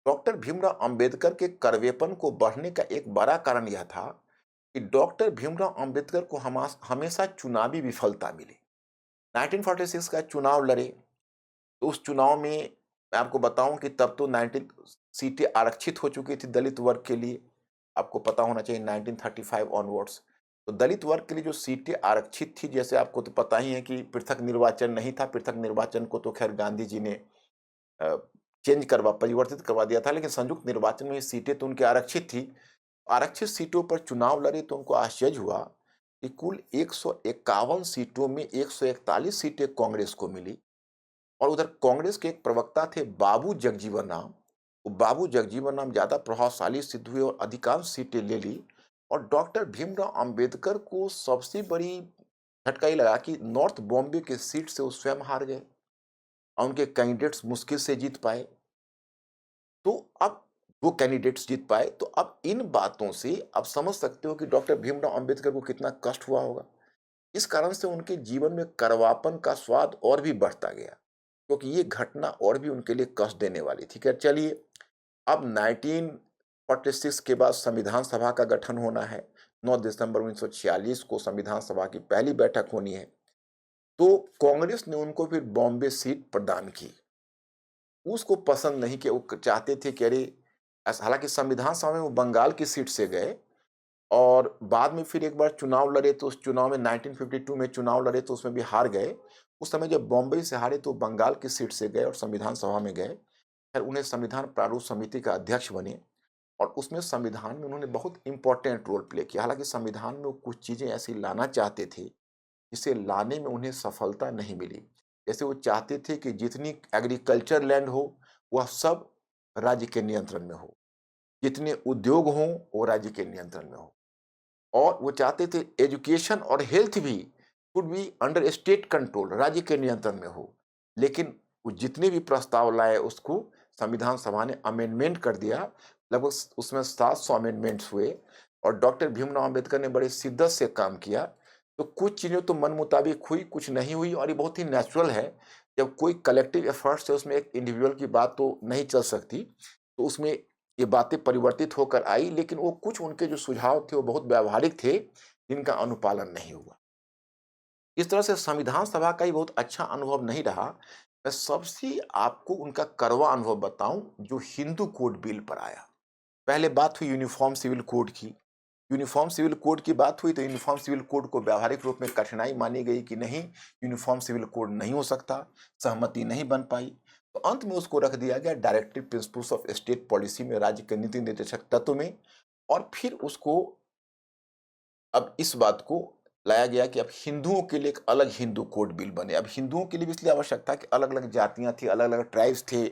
डॉक्टर भीमराव अंबेडकर के कड़वेपन को बढ़ने का एक बड़ा कारण यह था कि डॉक्टर भीमराव अंबेडकर को हमेशा चुनावी विफलता मिली। 1946 का चुनाव लड़े, तो उस चुनाव में मैं आपको बताऊं कि तब तो 19 सीटें आरक्षित हो चुकी थी दलित वर्ग के लिए। आपको पता होना चाहिए 1935 ऑनवर्ड्स। तो दलित वर्ग के लिए जो सीटें आरक्षित थी, जैसे आपको तो पता ही है कि पृथक निर्वाचन नहीं था। पृथक निर्वाचन को तो खैर गांधी जी ने अ, परिवर्तित करवा दिया था, लेकिन संयुक्त निर्वाचन में ये सीटें तो उनकी आरक्षित थी। आरक्षित सीटों पर चुनाव लड़े तो उनको आश्चर्य हुआ कि कुल 151 सीटों में 141 सीटें कांग्रेस को मिली, और उधर कांग्रेस के एक प्रवक्ता थे बाबू जगजीवन राम। वो बाबू जगजीवन राम ज़्यादा प्रभावशाली सिद्ध हुए और अधिकांश सीटें ले ली, और डॉक्टर भीमराव अंबेडकर को सबसे बड़ी झटका ये लगा कि नॉर्थ बॉम्बे के सीट से वो स्वयं हार गए और उनके कैंडिडेट्स मुश्किल से जीत पाए। तो अब वो कैंडिडेट्स जीत पाए, तो अब इन बातों से आप समझ सकते हो कि डॉक्टर भीमराव अंबेडकर को कितना कष्ट हुआ होगा। इस कारण से उनके जीवन में कड़वापन का स्वाद और भी बढ़ता गया, क्योंकि ये घटना और भी उनके लिए कष्ट देने वाली थी। खैर चलिए, अब 1946 के बाद संविधान सभा का गठन होना है। 9 दिसंबर 1946 को संविधान सभा की पहली बैठक होनी है। तो कांग्रेस ने उनको फिर बॉम्बे सीट प्रदान की। उसको पसंद नहीं किया, वो चाहते थे कि अरे हालाँकि संविधान सभा में वो बंगाल की सीट से गए और बाद में फिर एक बार चुनाव लड़े, तो उस चुनाव में 1952 में चुनाव लड़े तो उसमें भी हार गए। उस समय जब बॉम्बे से हारे तो बंगाल की सीट से गए और संविधान सभा में गए। फिर उन्हें संविधान प्रारूप समिति का अध्यक्ष बने और उसमें संविधान में उन्होंने बहुत इम्पोर्टेंट रोल प्ले किया। हालाँकि संविधान में वो कुछ चीज़ें ऐसी लाना चाहते थे, जिसे लाने में उन्हें सफलता नहीं मिली। जैसे वो चाहते थे कि जितनी एग्रीकल्चर लैंड हो, वह सब राज्य के नियंत्रण में हो। जितने उद्योग हों, वो राज्य के नियंत्रण में हो। और वो चाहते थे एजुकेशन और हेल्थ भी should be under state control, राज्य के नियंत्रण में हो। लेकिन वो जितने भी प्रस्ताव लाए उसको संविधान सभा ने अमेंडमेंट कर दिया। लगभग उसमें 700 अमेंडमेंट्स हुए और डॉक्टर भीमराव अंबेडकर ने बड़े शिद्दत से काम किया। तो कुछ चीज़ें तो मन मुताबिक हुई, कुछ नहीं हुई और ये बहुत ही नेचुरल है। जब कोई कलेक्टिव एफर्ट्स है उसमें एक इंडिविजुअल की बात तो नहीं चल सकती। तो उसमें ये बातें परिवर्तित होकर आई, लेकिन वो कुछ उनके जो सुझाव थे वो बहुत व्यावहारिक थे, जिनका अनुपालन नहीं हुआ। इस तरह से संविधान सभा का ही बहुत अच्छा अनुभव नहीं रहा। मैं सबसे आपको उनका कड़वा अनुभव बताऊं जो हिंदू कोड बिल पर आया। पहले बात हुई यूनिफॉर्म सिविल कोड की। यूनिफॉर्म सिविल कोड की बात हुई तो यूनिफॉर्म सिविल कोड को व्यावहारिक रूप में कठिनाई मानी गई कि नहीं, यूनिफॉर्म सिविल कोड नहीं हो सकता, सहमति नहीं बन पाई। तो अंत में उसको रख दिया गया directive principles of state policy में, राज्य के नीति निर्देशक तत्व में। और फिर उसको अब इस बात को लाया गया कि अब हिंदुओं के लिए एक अलग हिंदू कोड बिल बने। अब हिंदुओं के लिए भी इसलिए आवश्यक था कि अलग-अलग जातियाँ थी, अलग-अलग ट्राइब्स थे,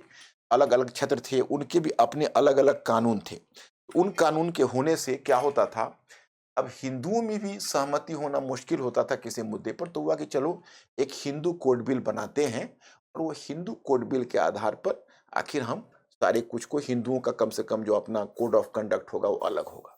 अलग-अलग क्षेत्र थे, उनके भी अपने अलग-अलग कानून थे। उन कानून के होने से क्या होता था, अब हिंदुओं में भी सहमति होना मुश्किल होता था किसी मुद्दे पर, तो हुआ कि चलो एक हिंदू कोड बिल बनाते हैं और वो हिंदू कोड बिल के आधार पर आखिर हम सारे कुछ को हिंदुओं का कम से कम जो अपना कोड ऑफ कंडक्ट होगा वो अलग होगा।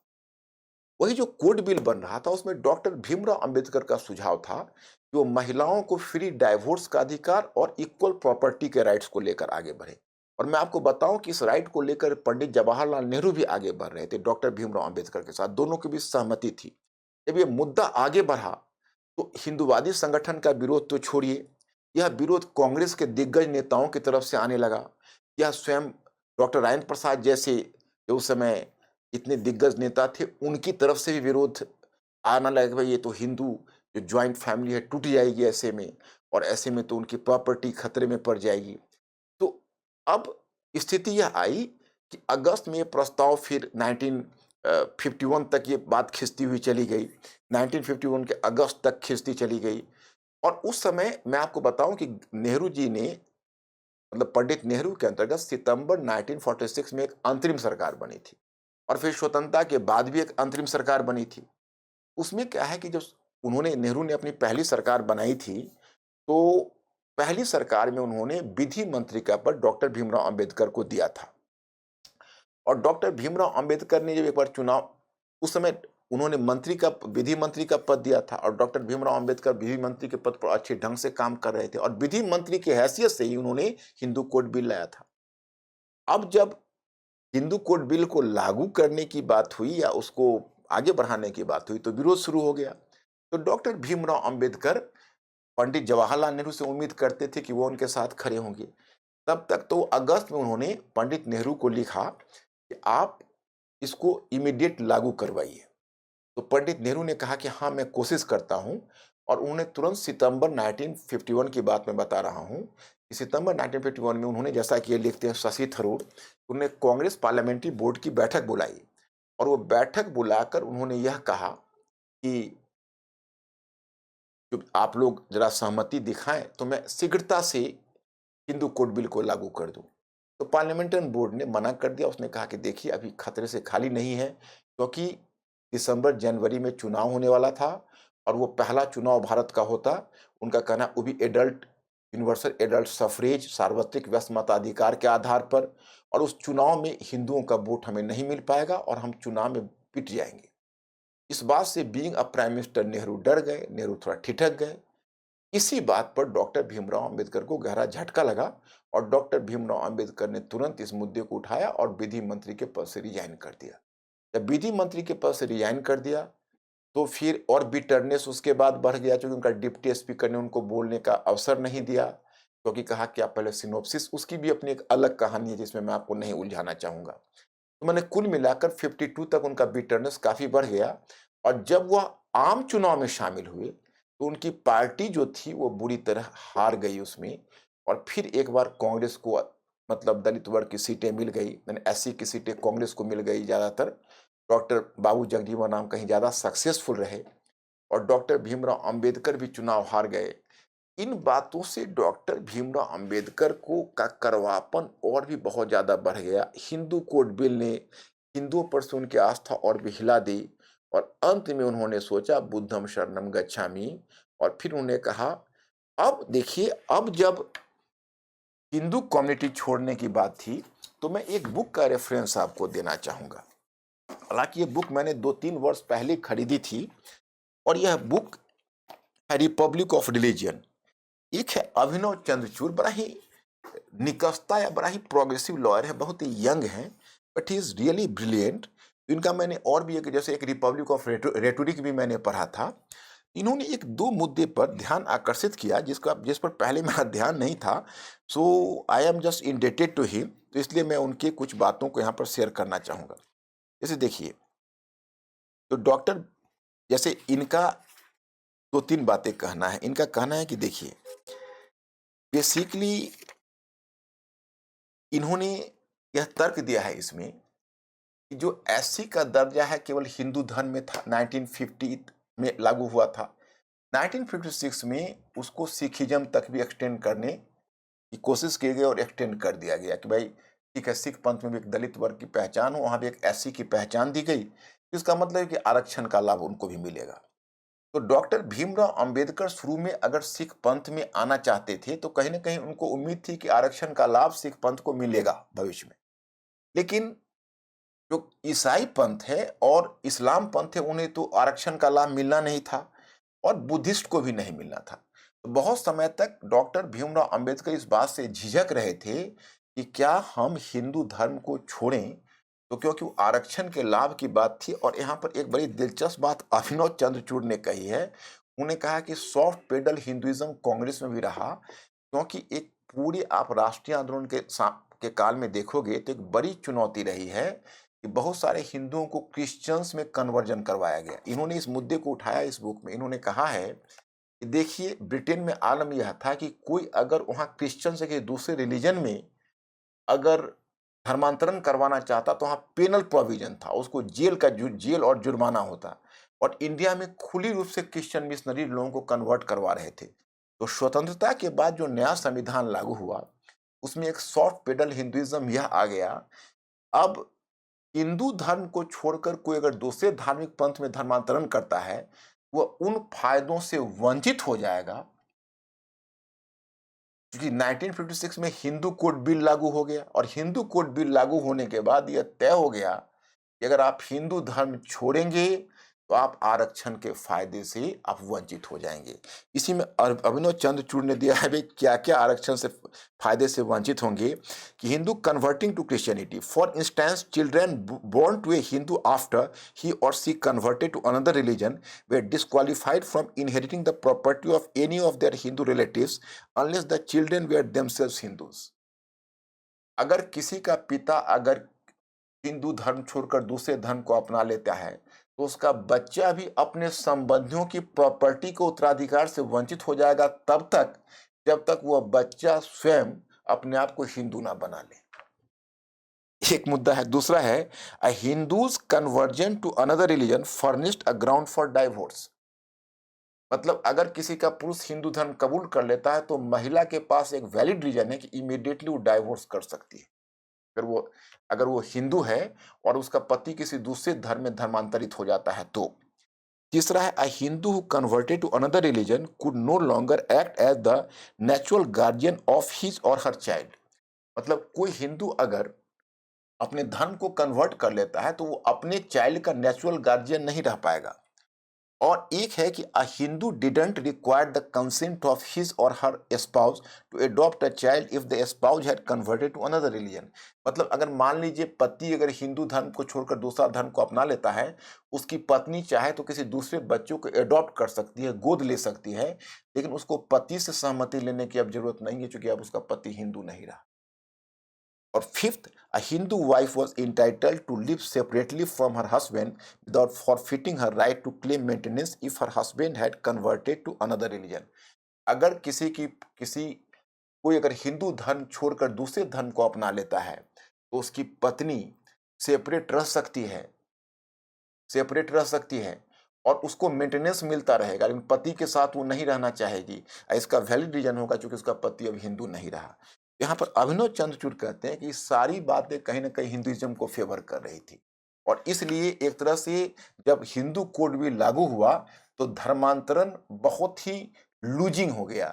वही जो कोड बिल बन रहा था उसमें डॉक्टर भीमराव अंबेडकर का सुझाव था कि वो महिलाओं को फ्री डाइवोर्स का अधिकार और इक्वल प्रॉपर्टी के राइट्स को लेकर आगे बढ़े। और मैं आपको बताऊं कि इस राइट को लेकर पंडित जवाहरलाल नेहरू भी आगे बढ़ रहे थे डॉक्टर भीमराव अंबेडकर के साथ, दोनों के बीच सहमति थी। जब ये मुद्दा आगे बढ़ा तो हिंदुवादी संगठन का विरोध तो छोड़िए, यह विरोध कांग्रेस के दिग्गज नेताओं की तरफ से आने लगा। यह स्वयं डॉक्टर राजेंद्र प्रसाद जैसे जो उस समय इतने दिग्गज नेता थे, उनकी तरफ से भी विरोध आना लगा कि भाई ये तो हिंदू जो जॉइंट फैमिली है टूट जाएगी ऐसे में, और ऐसे में तो उनकी प्रॉपर्टी खतरे में पड़ जाएगी। तो अब स्थिति यह आई कि अगस्त में ये प्रस्ताव फिर 1951 तक ये बात खिंचती हुई चली गई। 1951 के अगस्त तक खिंचती चली गई और उस समय मैं आपको बताऊं कि नेहरू जी ने, मतलब पंडित नेहरू के अंतर्गत सितंबर 1946 में एक अंतरिम सरकार बनी थी और फिर स्वतंत्रता के बाद भी एक अंतरिम सरकार बनी थी। उसमें क्या है कि जब नेहरू ने अपनी पहली सरकार बनाई थी, तो पहली सरकार में उन्होंने विधि मंत्री का पद डॉक्टर भीमराव अंबेडकर को दिया था। और डॉक्टर भीमराव अंबेडकर ने जब एक बार चुनाव, उस समय उन्होंने मंत्री का, विधि मंत्री का पद दिया था और डॉक्टर भीमराव अंबेडकर विधि मंत्री के पद पर अच्छे ढंग से काम कर रहे थे और विधि मंत्री की हैसियत से ही उन्होंने हिंदू कोड बिल लाया था। अब जब हिंदू कोड बिल को लागू करने की बात हुई या उसको आगे बढ़ाने की बात हुई तो विरोध शुरू हो गया। तो डॉक्टर भीमराव अंबेडकर पंडित जवाहरलाल नेहरू से उम्मीद करते थे कि वो उनके साथ खड़े होंगे। तब तक तो अगस्त में उन्होंने पंडित नेहरू को लिखा कि आप इसको इमीडिएट लागू करवाइए। तो पंडित नेहरू ने कहा कि हाँ, मैं कोशिश करता हूँ और उन्होंने तुरंत सितंबर 1951 की बात मैं बता रहा हूँ कि सितंबर 1951 में उन्होंने, जैसा कि ये लिखते हैं शशि थरूर, उन्होंने कांग्रेस पार्लियामेंट्री बोर्ड की बैठक बुलाई और वो बैठक बुलाकर उन्होंने यह कहा कि जो आप लोग जरा सहमति दिखाएं तो मैं शीघ्रता से हिंदू कोड बिल को लागू कर दूं। तो पार्लियामेंट्रियन बोर्ड ने मना कर दिया। उसने कहा कि देखिए अभी खतरे से खाली नहीं है, क्योंकि दिसंबर जनवरी में चुनाव होने वाला था और वो पहला चुनाव भारत का होता, उनका कहना वो भी एडल्ट यूनिवर्सल एडल्ट सफरेज सार्वत्रिक व्यस्त मताधिकार के आधार पर, और उस चुनाव में हिंदुओं का वोट हमें नहीं मिल पाएगा और हम चुनाव में पिट जाएंगे। इस बात से being a prime minister Nehru डर गए, नेहरू थोड़ा ठिठक गए। इसी बात पर डॉक्टर भीमराव अंबेडकर को गहरा झटका लगा और डॉक्टर भीमराव अंबेडकर ने तुरंत इस मुद्दे को उठाया और विधि मंत्री के पद से रिजाइन कर दिया। जब विधि मंत्री के पद से रिजाइन कर दिया तो फिर और बिटरनेस उसके बाद बढ़ गया, क्योंकि उनका डिप्टी स्पीकर ने उनको बोलने का अवसर नहीं दिया, क्योंकि कहा कि आप पहले सिनोप्सिस, उसकी भी अपनी एक अलग कहानी है जिसमें मैं आपको नहीं उलझाना चाहूंगा। तो मैंने कुल मिलाकर 52 तक उनका बिटरनेस काफी बढ़ गया, और जब वह आम चुनाव में शामिल हुए तो उनकी पार्टी जो थी वो बुरी तरह हार गई उसमें, और फिर एक बार कांग्रेस को मतलब दलित वर्ग की सीटें मिल गई, मैंने एससी की सीटें कांग्रेस को मिल गई ज्यादातर। डॉक्टर बाबू जगजीवन राम कहीं ज्यादा सक्सेसफुल रहे और डॉक्टर भीमराव अंबेडकर भी चुनाव हार गए। इन बातों से डॉक्टर भीमराव अंबेडकर को का करवापन और भी बहुत ज्यादा बढ़ गया। हिंदू कोड बिल ने हिंदुओं पर से उनकी आस्था और भी हिला दी, और अंत में उन्होंने सोचा बुद्धम शरणम गच्छामि, और फिर उन्होंने कहा अब देखिए, अब जब हिंदू कम्युनिटी छोड़ने की बात थी तो मैं एक बुक का रेफरेंस आपको देना चाहूंगा। हालांकि ये बुक मैंने 2-3 वर्ष पहले खरीदी थी, और यह बुक है रिपब्लिक ऑफ रिलीजियन। एक है अभिनव चंद्रचूड़, बड़ा ही निकषता या बड़ा ही प्रोग्रेसिव लॉयर है, बहुत ही यंग है, but he is really brilliant. इनका मैंने और भी एक, जैसे एक रिपब्लिक ऑफ रेटोरिक भी मैंने पढ़ा था। इन्होंने एक दो मुद्दे पर ध्यान आकर्षित किया जिस पर पहले मेरा ध्यान नहीं था। So I am just indebted to him, तो इसलिए मैं उनके कुछ बातों को यहाँ पर शेयर करना चाहूंगा। जैसे देखिए, तो डॉक्टर, जैसे इनका 2-3 बातें कहना है। इनका कहना है कि देखिए, बेसिकली इन्होंने यह तर्क दिया है इसमें कि जो एससी का दर्जा है केवल हिंदू धर्म में था, 1950 में लागू हुआ था। 1956 में उसको सिखिज्म तक भी एक्सटेंड करने की कोशिश की गई और एक्सटेंड कर दिया गया कि भाई ठीक है, सिख पंथ में भी एक दलित वर्ग की पहचान हो, वहां भी एक एससी की पहचान दी गई। इसका मतलब है कि आरक्षण का लाभ उनको भी मिलेगा। तो डॉक्टर भीमराव अंबेडकर शुरू में अगर सिख पंथ में आना चाहते थे तो कहीं ना कहीं उनको उम्मीद थी कि आरक्षण का लाभ सिख पंथ को मिलेगा भविष्य में। लेकिन जो ईसाई पंथ है और इस्लाम पंथ है उन्हें तो आरक्षण का लाभ मिलना नहीं था, और बुद्धिस्ट को भी नहीं मिलना था। तो बहुत समय तक डॉक्टर भीमराव अंबेडकर इस बात से झिझक रहे थे कि क्या हम हिंदू धर्म को छोड़ें, तो क्योंकि वो आरक्षण के लाभ की बात थी। और यहाँ पर एक बड़ी दिलचस्प बात अभिनव चंद्रचूड़ ने कही है। उन्होंने कहा कि सॉफ्ट पेडल हिंदुइज्म कांग्रेस में भी रहा, क्योंकि एक पूरी आप राष्ट्रीय आंदोलन के काल में देखोगे तो एक बड़ी चुनौती रही है कि बहुत सारे हिंदुओं को क्रिश्चियंस में कन्वर्जन करवाया गया। इन्होंने इस मुद्दे को उठाया इस बुक में। इन्होंने कहा है कि देखिए, ब्रिटेन में आलम यह था कि कोई अगर वहां क्रिश्चियन से किसी दूसरे रिलीजन में अगर धर्मांतरण करवाना चाहता तो वहां पेनल प्रोविजन था, उसको जेल और जुर्माना होता। और इंडिया में खुली रूप से क्रिश्चियन मिशनरी लोगों को कन्वर्ट करवा रहे थे। तो स्वतंत्रता के बाद जो नया संविधान लागू हुआ उसमें एक सॉफ्ट पेडल हिंदुइज्म यह आ गया, अब हिंदू धर्म को छोड़कर कोई अगर दूसरे धार्मिक पंथ में धर्मांतरण करता है वह उन फायदों से वंचित हो जाएगा, क्योंकि 1956 में हिंदू कोड बिल लागू हो गया, और हिंदू कोड बिल लागू होने के बाद यह तय हो गया कि अगर आप हिंदू धर्म छोड़ेंगे तो आप आरक्षण के फायदे से आप वंचित हो जाएंगे। इसी में अभिनव चंद्रचूड़ ने दिया है भाई क्या क्या आरक्षण से फायदे से वंचित होंगे, कि Hindu converting to Christianity, for instance children born to a Hindu after he or she converted to another religion were disqualified from inheriting the property of any of their Hindu relatives unless the children were themselves Hindus। अगर किसी का पिता अगर हिंदू धर्म छोड़कर दूसरे धर्म को अपना लेता है तो उसका बच्चा भी अपने संबंधियों की प्रॉपर्टी को उत्तराधिकार से वंचित हो जाएगा तब तक जब तक वह बच्चा स्वयं अपने आप को हिंदू ना बना ले। एक मुद्दा है। दूसरा है a Hindu's conversion to another religion furnished a ground for divorce. मतलब अगर किसी का पुरुष हिंदू धर्म कबूल कर लेता है तो महिला के पास एक वैलिड रीजन है कि इमीडिएटली वो डाइवोर्स कर सकती है। अगर वो हिंदू है और उसका पति किसी दूसरे धर्म में धर्मांतरित हो जाता है तो। तीसरा है, a Hindu who converted to another religion could no longer act as the natural guardian of his or her child. मतलब कोई हिंदू अगर अपने धर्म को कन्वर्ट कर लेता है तो वो अपने चाइल्ड का नेचुरल गार्जियन नहीं रह पाएगा। और एक है कि a Hindu didn't require the consent of his or her spouse to adopt a child if the spouse had converted to another religion. मतलब अगर मान लीजिए पति अगर हिंदू धर्म को छोड़कर दूसरा धर्म को अपना लेता है, उसकी पत्नी चाहे तो किसी दूसरे बच्चों को अडॉप्ट कर सकती है, गोद ले सकती है, लेकिन उसको पति से सहमति लेने की अब जरूरत नहीं है, क्योंकि अब उसका पति हिंदू नहीं रहा। और fifth, a Hindu wife was entitled to live separately from her husband without forfeiting her right to claim maintenance if her husband had converted to another religion। अगर किसी कोई अगर हिंदू धर्म छोड़कर दूसरे धर्म को अपना लेता है तो उसकी पत्नी सेपरेट रह सकती है, सेपरेट रह सकती है और उसको मेंटेनेंस मिलता रहेगा, लेकिन पति के साथ वो नहीं रहना चाहेगी। इसका वैलिड रीजन होगा क्योंकि उसका पति अब हिंदू नहीं रहा। यहाँ पर अभिनव चंद्रचूड़ कहते हैं कि ये सारी बातें कहीं ना कहीं हिंदुइज्म को फेवर कर रही थी, और इसलिए एक तरह से जब हिंदू कोड भी लागू हुआ तो धर्मांतरण बहुत ही लूजिंग हो गया।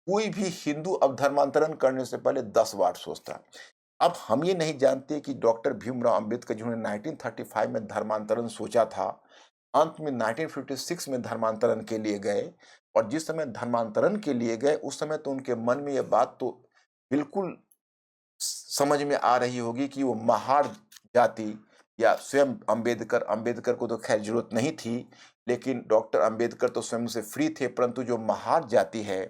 कोई भी हिंदू अब धर्मांतरण करने से पहले 10 बार सोचता। अब हम ये नहीं जानते कि डॉक्टर भीमराव अंबेडकर जिन्होंने 1935 में धर्मांतरण सोचा था, अंत में 1956 में धर्मांतरण के लिए गए, और जिस समय धर्मांतरण के लिए गए उस समय तो उनके मन में ये बात तो बिल्कुल समझ में आ रही होगी कि वो महार जाति, या स्वयं अंबेडकर अंबेडकर को तो खैर जरूरत नहीं थी, लेकिन डॉक्टर अंबेडकर तो स्वयं से फ्री थे, परंतु जो महार जाति है,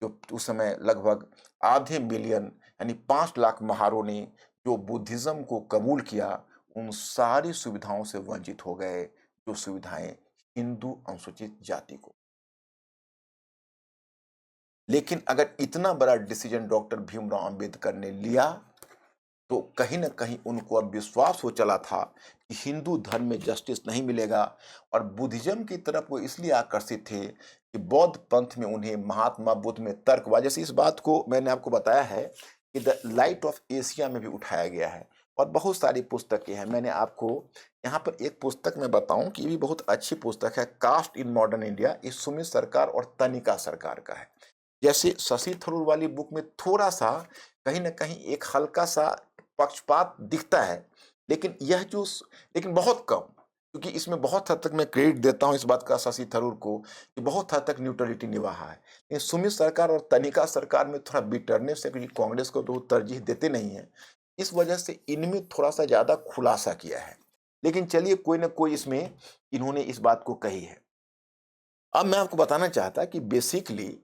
जो उस समय लगभग आधे मिलियन यानी 5 लाख महारों ने जो बुद्धिज्म को कबूल किया, उन सारी सुविधाओं से वंचित हो गए जो सुविधाएं हिंदू अनुसूचित जाति को। लेकिन अगर इतना बड़ा डिसीजन डॉक्टर भीमराव अंबेडकर ने लिया तो कहीं न कहीं उनको अब विश्वास हो चला था कि हिंदू धर्म में जस्टिस नहीं मिलेगा, और बुद्धिज्म की तरफ वो इसलिए आकर्षित थे कि बौद्ध पंथ में उन्हें महात्मा बुद्ध में तर्कवाद, जैसे इस बात को मैंने आपको बताया है कि द लाइट ऑफ एशिया में भी उठाया गया है, और बहुत सारी पुस्तकें हैं। मैंने आपको यहाँ पर एक पुस्तक में बताऊं कि ये भी बहुत अच्छी पुस्तक है, कास्ट इन मॉडर्न इंडिया, ये सुमित सरकार और तनिका सरकार का है। जैसे शशि थरूर वाली बुक में थोड़ा सा कहीं न कहीं एक हल्का सा पक्षपात दिखता है, लेकिन यह जो लेकिन बहुत कम, क्योंकि इसमें बहुत हद तक मैं क्रेडिट देता हूँ इस बात का शशि थरूर को कि बहुत हद तक न्यूट्रलिटी निभाया है। लेकिन सुमित सरकार और तनिका सरकार में थोड़ा बिटरनेस है, क्योंकि कांग्रेस को तो वो तरजीह देते नहीं है, इस वजह से इनमें थोड़ा सा ज्यादा खुलासा किया है। लेकिन चलिए, कोई ना कोई इसमें इन्होंने इस बात को कही है। अब मैं आपको बताना चाहता कि बेसिकली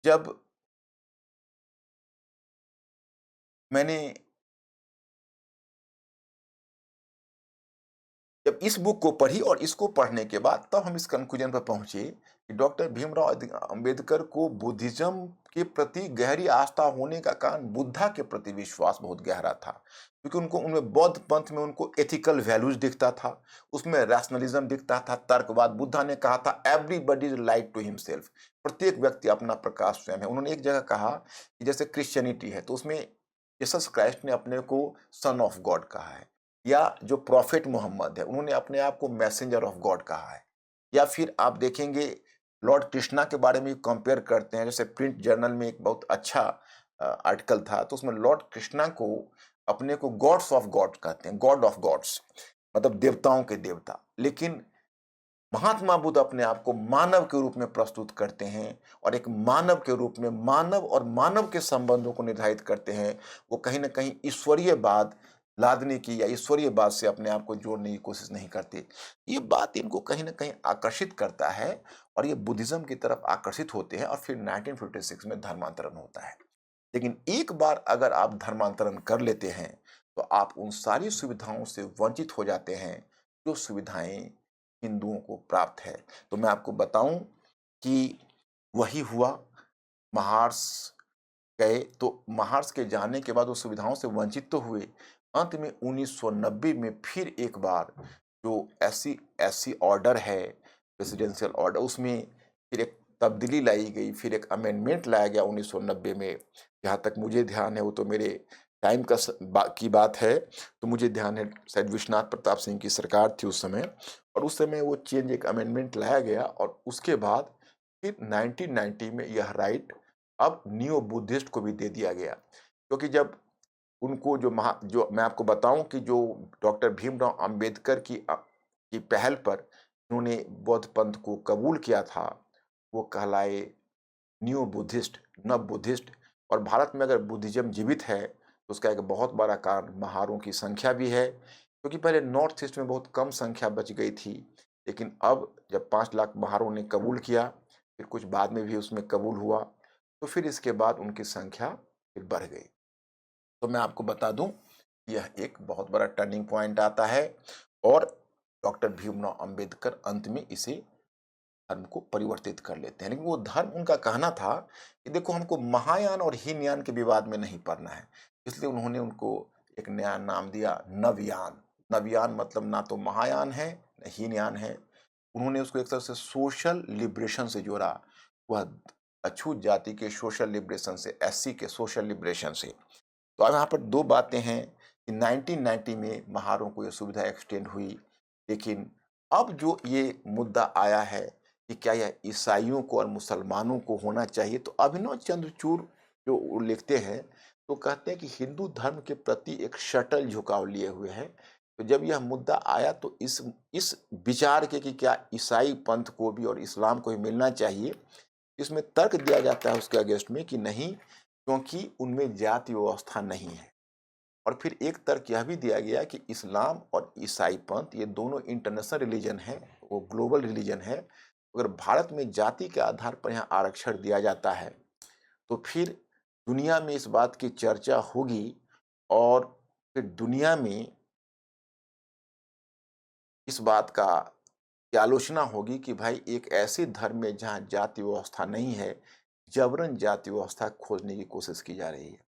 जब मैंने जब इस बुक को पढ़ी और इसको पढ़ने के बाद तब हम इस कंक्लूजन पर पहुंचे कि डॉक्टर भीमराव अंबेडकर को बुद्धिज्म के प्रति गहरी आस्था होने का कारण बुद्धा के प्रति विश्वास बहुत गहरा था, क्योंकि उनको उनमें बौद्ध पंथ में उनको एथिकल वैल्यूज दिखता था, उसमें रैशनलिज्म दिखता था, तर्कवाद। बुद्धा ने कहा था everybody is light to himself, प्रत्येक व्यक्ति अपना प्रकाश स्वयं है। उन्होंने एक जगह कहा कि जैसे क्रिश्चियनिटी है तो उसमें जीसस क्राइस्ट ने अपने को सन ऑफ गॉड कहा है, या जो प्रॉफिट मोहम्मद है उन्होंने अपने आप को मैसेंजर ऑफ गॉड कहा है, या फिर आप देखेंगे लॉर्ड कृष्णा के बारे में कंपेयर करते हैं। जैसे प्रिंट जर्नल में एक बहुत अच्छा आर्टिकल था, तो उसमें लॉर्ड कृष्णा को अपने को गॉड्स ऑफ गॉड कहते हैं, गॉड ऑफ गॉड्स, मतलब देवताओं के देवता। लेकिन महात्मा बुद्ध अपने आप को मानव के रूप में प्रस्तुत करते हैं, और एक मानव के रूप में मानव और मानव के संबंधों को निर्धारित करते हैं। वो कहीं ना कहीं ईश्वरीयवाद लादने की या ईश्वरीयवाद से अपने आप को जोड़ने की कोशिश नहीं करते। ये बात इनको कहीं ना कहीं आकर्षित करता है, और ये बुद्धिज्म की तरफ आकर्षित होते हैं, और फिर 1956 में धर्मांतरण होता है। लेकिन एक बार अगर आप धर्मांतरण कर लेते हैं तो आप उन सारी सुविधाओं से वंचित हो जाते हैं जो सुविधाएं हिंदुओं को प्राप्त है। तो मैं आपको बताऊं कि वही हुआ। महार्स गए तो महार्स के जाने के बाद वो सुविधाओं से वंचित तो हुए। अंत में 1990 में फिर एक बार जो ऐसी ऐसी ऑर्डर है, प्रेसिडेंशियल ऑर्डर, उसमें फिर एक तब्दीली लाई गई, फिर एक अमेंडमेंट लाया गया 1990 में। जहाँ तक मुझे ध्यान है वो तो मेरे टाइम का की बात है, तो मुझे ध्यान है शायद विश्वनाथ प्रताप सिंह की सरकार थी उस समय, और उस समय वो चेंज एक अमेंडमेंट लाया गया और उसके बाद फिर 1990 में यह राइट अब नियो बुद्धिस्ट को भी दे दिया गया। क्योंकि जब उनको जो मैं आपको बताऊं कि जो डॉक्टर भीमराव अंबेडकर की पहल पर उन्होंने बौद्ध पंथ को कबूल किया था, वो कहलाए न्यू बुद्धिस्ट, नव बुद्धिस्ट। और भारत में अगर बुद्धिज्म जीवित है तो उसका एक बहुत बड़ा कारण महारों की संख्या भी है, क्योंकि पहले नॉर्थ ईस्ट में बहुत कम संख्या बच गई थी, लेकिन अब जब 5 लाख महारों ने कबूल किया, फिर कुछ बाद में भी उसमें कबूल हुआ, तो फिर इसके बाद उनकी संख्या फिर बढ़ गई। तो मैं आपको बता दूं, यह एक बहुत बड़ा टर्निंग पॉइंट आता है और डॉक्टर भीमराव अंबेडकर अंत में इसे धर्म को परिवर्तित कर लेते हैं। लेकिन वो धर्म, उनका कहना था कि देखो हमको महायान और हीनयान के विवाद में नहीं पड़ना है, इसलिए उन्होंने उनको एक नया नाम दिया, नवयान। नवयान मतलब ना तो महायान है न हीनयान है। उन्होंने उसको एक तरह से सोशल लिबरेशन से जोड़ा, वह अछूत जाति के सोशल लिबरेशन से, एससी के सोशल लिबरेशन से। तो अब यहाँ पर दो बातें हैं कि 1990 में महारों को यह सुविधा एक्सटेंड हुई, लेकिन अब जो ये मुद्दा आया है कि क्या यह ईसाइयों को और मुसलमानों को होना चाहिए, तो अभिनव चंद्रचूड़ जो लिखते हैं तो कहते हैं कि हिंदू धर्म के प्रति एक शटल झुकाव लिए हुए है। तो जब यह मुद्दा आया तो इस विचार के कि क्या ईसाई पंथ को भी और इस्लाम को भी मिलना चाहिए, इसमें तर्क दिया जाता है उसके अगेंस्ट में कि नहीं, क्योंकि उनमें जाति व्यवस्था नहीं है। और फिर एक तर्क यह भी दिया गया कि इस्लाम और ईसाई पंथ ये दोनों इंटरनेशनल रिलीजन है, वो ग्लोबल रिलीजन है। अगर भारत में जाति के आधार पर यहाँ आरक्षण दिया जाता है तो फिर दुनिया में इस बात की चर्चा होगी और फिर दुनिया में इस बात का की आलोचना होगी कि भाई एक ऐसे धर्म में जहाँ जाति व्यवस्था नहीं है, जबरन जाति व्यवस्था खोजने की कोशिश की जा रही है।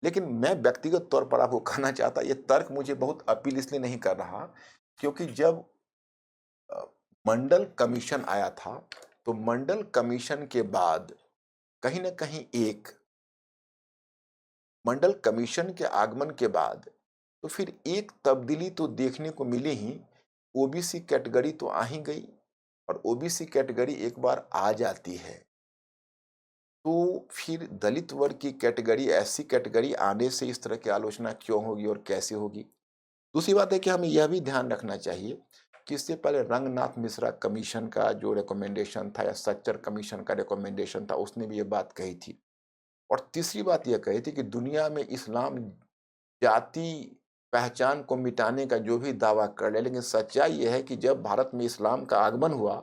लेकिन मैं व्यक्तिगत तौर पर आपको कहना चाहता, ये तर्क मुझे बहुत अपील इसलिए नहीं कर रहा क्योंकि जब अ, मंडल कमीशन आया था, तो मंडल कमीशन के बाद कहीं न कहीं एक मंडल कमीशन के आगमन के बाद तो फिर एक तब्दीली तो देखने को मिली ही, ओबीसी कैटेगरी तो आ ही गई। और ओबीसी कैटेगरी एक बार आ जाती है तो फिर दलित वर्ग की कैटेगरी, ऐसी कैटेगरी आने से इस तरह की आलोचना क्यों होगी और कैसे होगी। दूसरी बात है कि हमें यह भी ध्यान रखना चाहिए कि इससे पहले रंगनाथ मिश्रा कमीशन का जो रिकमेंडेशन था या सच्चर कमीशन का रिकमेंडेशन था, उसने भी ये बात कही थी। और तीसरी बात यह कही थी कि दुनिया में इस्लाम जाति पहचान को मिटाने का जो भी दावा कर ले, लेकिन सच्चाई यह है कि जब भारत में इस्लाम का आगमन हुआ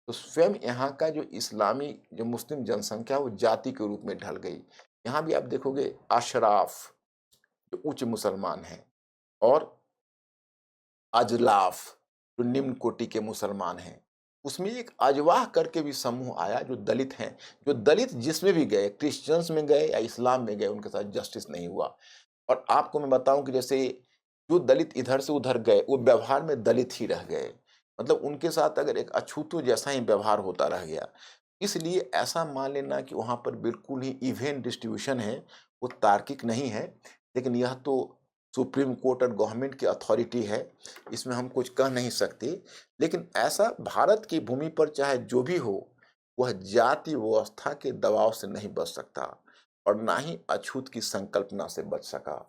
तो स्वयं यहाँ का जो इस्लामी जो मुस्लिम जनसंख्या वो जाति के रूप में ढल गई। यहाँ भी आप देखोगे अशराफ जो उच्च मुसलमान हैं और अजलाफ जो निम्न कोटि के मुसलमान हैं, उसमें एक अजवाह करके भी समूह आया जो दलित हैं। जो दलित जिसमें भी गए, क्रिश्चियंस में गए या इस्लाम में गए, उनके साथ जस्टिस नहीं हुआ। और आपको मैं बताऊं कि जैसे जो दलित इधर से उधर गए वो व्यवहार में दलित ही रह गए, मतलब उनके साथ अगर एक अछूतों जैसा ही व्यवहार होता रह गया। इसलिए ऐसा मान लेना कि वहां पर बिल्कुल ही इवन डिस्ट्रीब्यूशन है, वो तार्किक नहीं है। लेकिन यह तो सुप्रीम कोर्ट और गवर्नमेंट की अथॉरिटी है, इसमें हम कुछ कह नहीं सकते। लेकिन ऐसा भारत की भूमि पर चाहे जो भी हो, वह जाति व्यवस्था के दबाव से नहीं बच सकता और ना ही अछूत की संकल्पना से बच सका।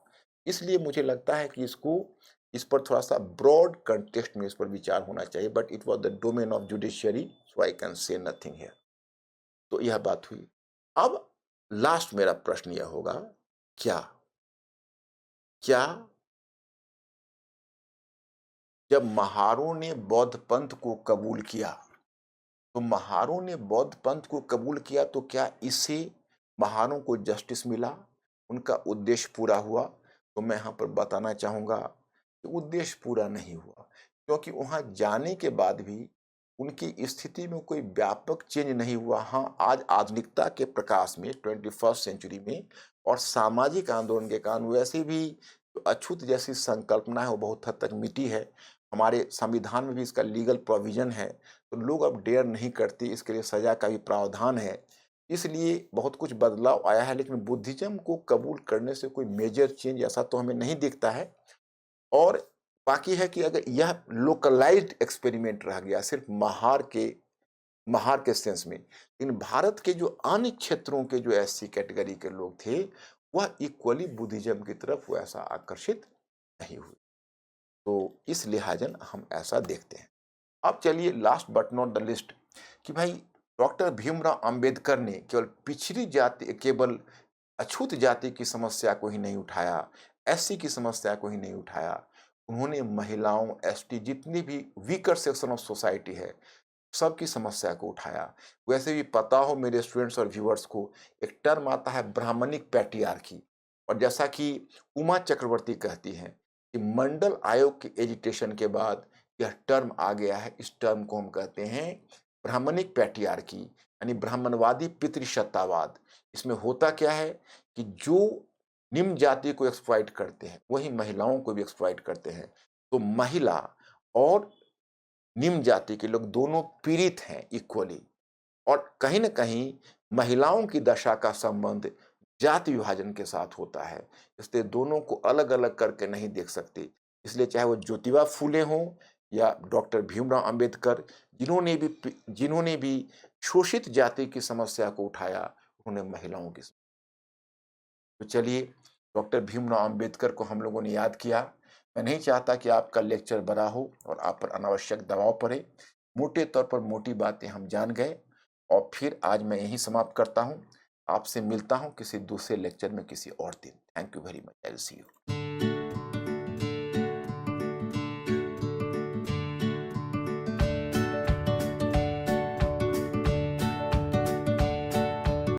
इसलिए मुझे लगता है कि इस पर थोड़ा सा ब्रॉड कंटेक्स्ट में इस पर विचार होना चाहिए, but it was the domain of judiciary, so I can say nothing here. तो यह बात हुई। अब लास्ट मेरा प्रश्न यह होगा, क्या क्या जब महारों ने बौद्ध पंथ को कबूल किया, तो महारों ने बौद्ध पंथ को कबूल किया, तो क्या इससे महारों को जस्टिस मिला, उनका उद्देश्य पूरा हुआ? तो मैं यहाँ पर बताना चाहूँगा कि उद्देश्य पूरा नहीं हुआ, क्योंकि वहाँ जाने के बाद भी उनकी स्थिति में कोई व्यापक चेंज नहीं हुआ। हाँ, आज आधुनिकता के प्रकाश में 21st सेंचुरी में और सामाजिक आंदोलन के कारण वैसे भी जो अछूत जैसी संकल्पना है वो बहुत हद तक मिटी है। हमारे संविधान में भी इसका लीगल प्रोविजन है, तो लोग अब डेयर नहीं करते, इसके लिए सजा का भी प्रावधान है। इसलिए बहुत कुछ बदलाव आया है, लेकिन बुद्धिज्म को कबूल करने से कोई मेजर चेंज ऐसा तो हमें नहीं दिखता है। और बाकी है कि अगर यह लोकलाइज्ड एक्सपेरिमेंट रह गया सिर्फ महार के सेंस में, लेकिन भारत के जो अन्य क्षेत्रों के जो एससी कैटेगरी के लोग थे, वह इक्वली बुद्धिज्म की तरफ वैसा आकर्षित नहीं हुए। तो इस लिहाजन हम ऐसा देखते हैं। अब चलिए last but not the list, कि भाई डॉक्टर भीमराव अंबेडकर ने केवल अछूत जाति की समस्या को ही नहीं उठाया, एससी की समस्या को ही नहीं उठाया, उन्होंने महिलाओं, एसटी, जितनी भी वीकर सेक्शन ऑफ सोसाइटी है, सबकी समस्या को उठाया। वैसे भी पता हो मेरे स्टूडेंट्स और व्यूअर्स को, एक टर्म आता है ब्राह्मणिक पैट्रियार्की, और जैसा कि उमा चक्रवर्ती कहती हैं कि मंडल आयोग के एजिटेशन के बाद यह टर्म आ गया है। इस टर्म को हम कहते हैं ब्राह्मणिक पैट्रियार्की, यानी ब्राह्मणवादी पितृसत्तावाद। इसमें होता क्या है कि जो निम्न जाति को एक्सप्लॉइट करते हैं वही महिलाओं को भी एक्सप्लॉइट करते हैं। तो महिला और निम्न जाति के लोग दोनों पीड़ित हैं इक्वली, और कहीं न कहीं महिलाओं की दशा का संबंध जाति विभाजन के साथ होता है। इसलिए दोनों को अलग-अलग करके नहीं देख सकते। इसलिए चाहे वो ज्योतिबा फूले हों या डॉक्टर भीमराव अंबेडकर, जिन्होंने भी शोषित जाति की समस्या को उठाया, उन्होंने महिलाओं की। तो चलिए, डॉक्टर भीमराव अंबेडकर को हम लोगों ने याद किया। मैं नहीं चाहता कि आपका लेक्चर बड़ा हो और आप पर अनावश्यक दबाव पड़े। मोटे तौर पर मोटी बातें हम जान गए, और फिर आज मैं यहीं समाप्त करता हूँ। आपसे मिलता हूँ किसी दूसरे लेक्चर में किसी और दिन। Thank you very much. I will see you.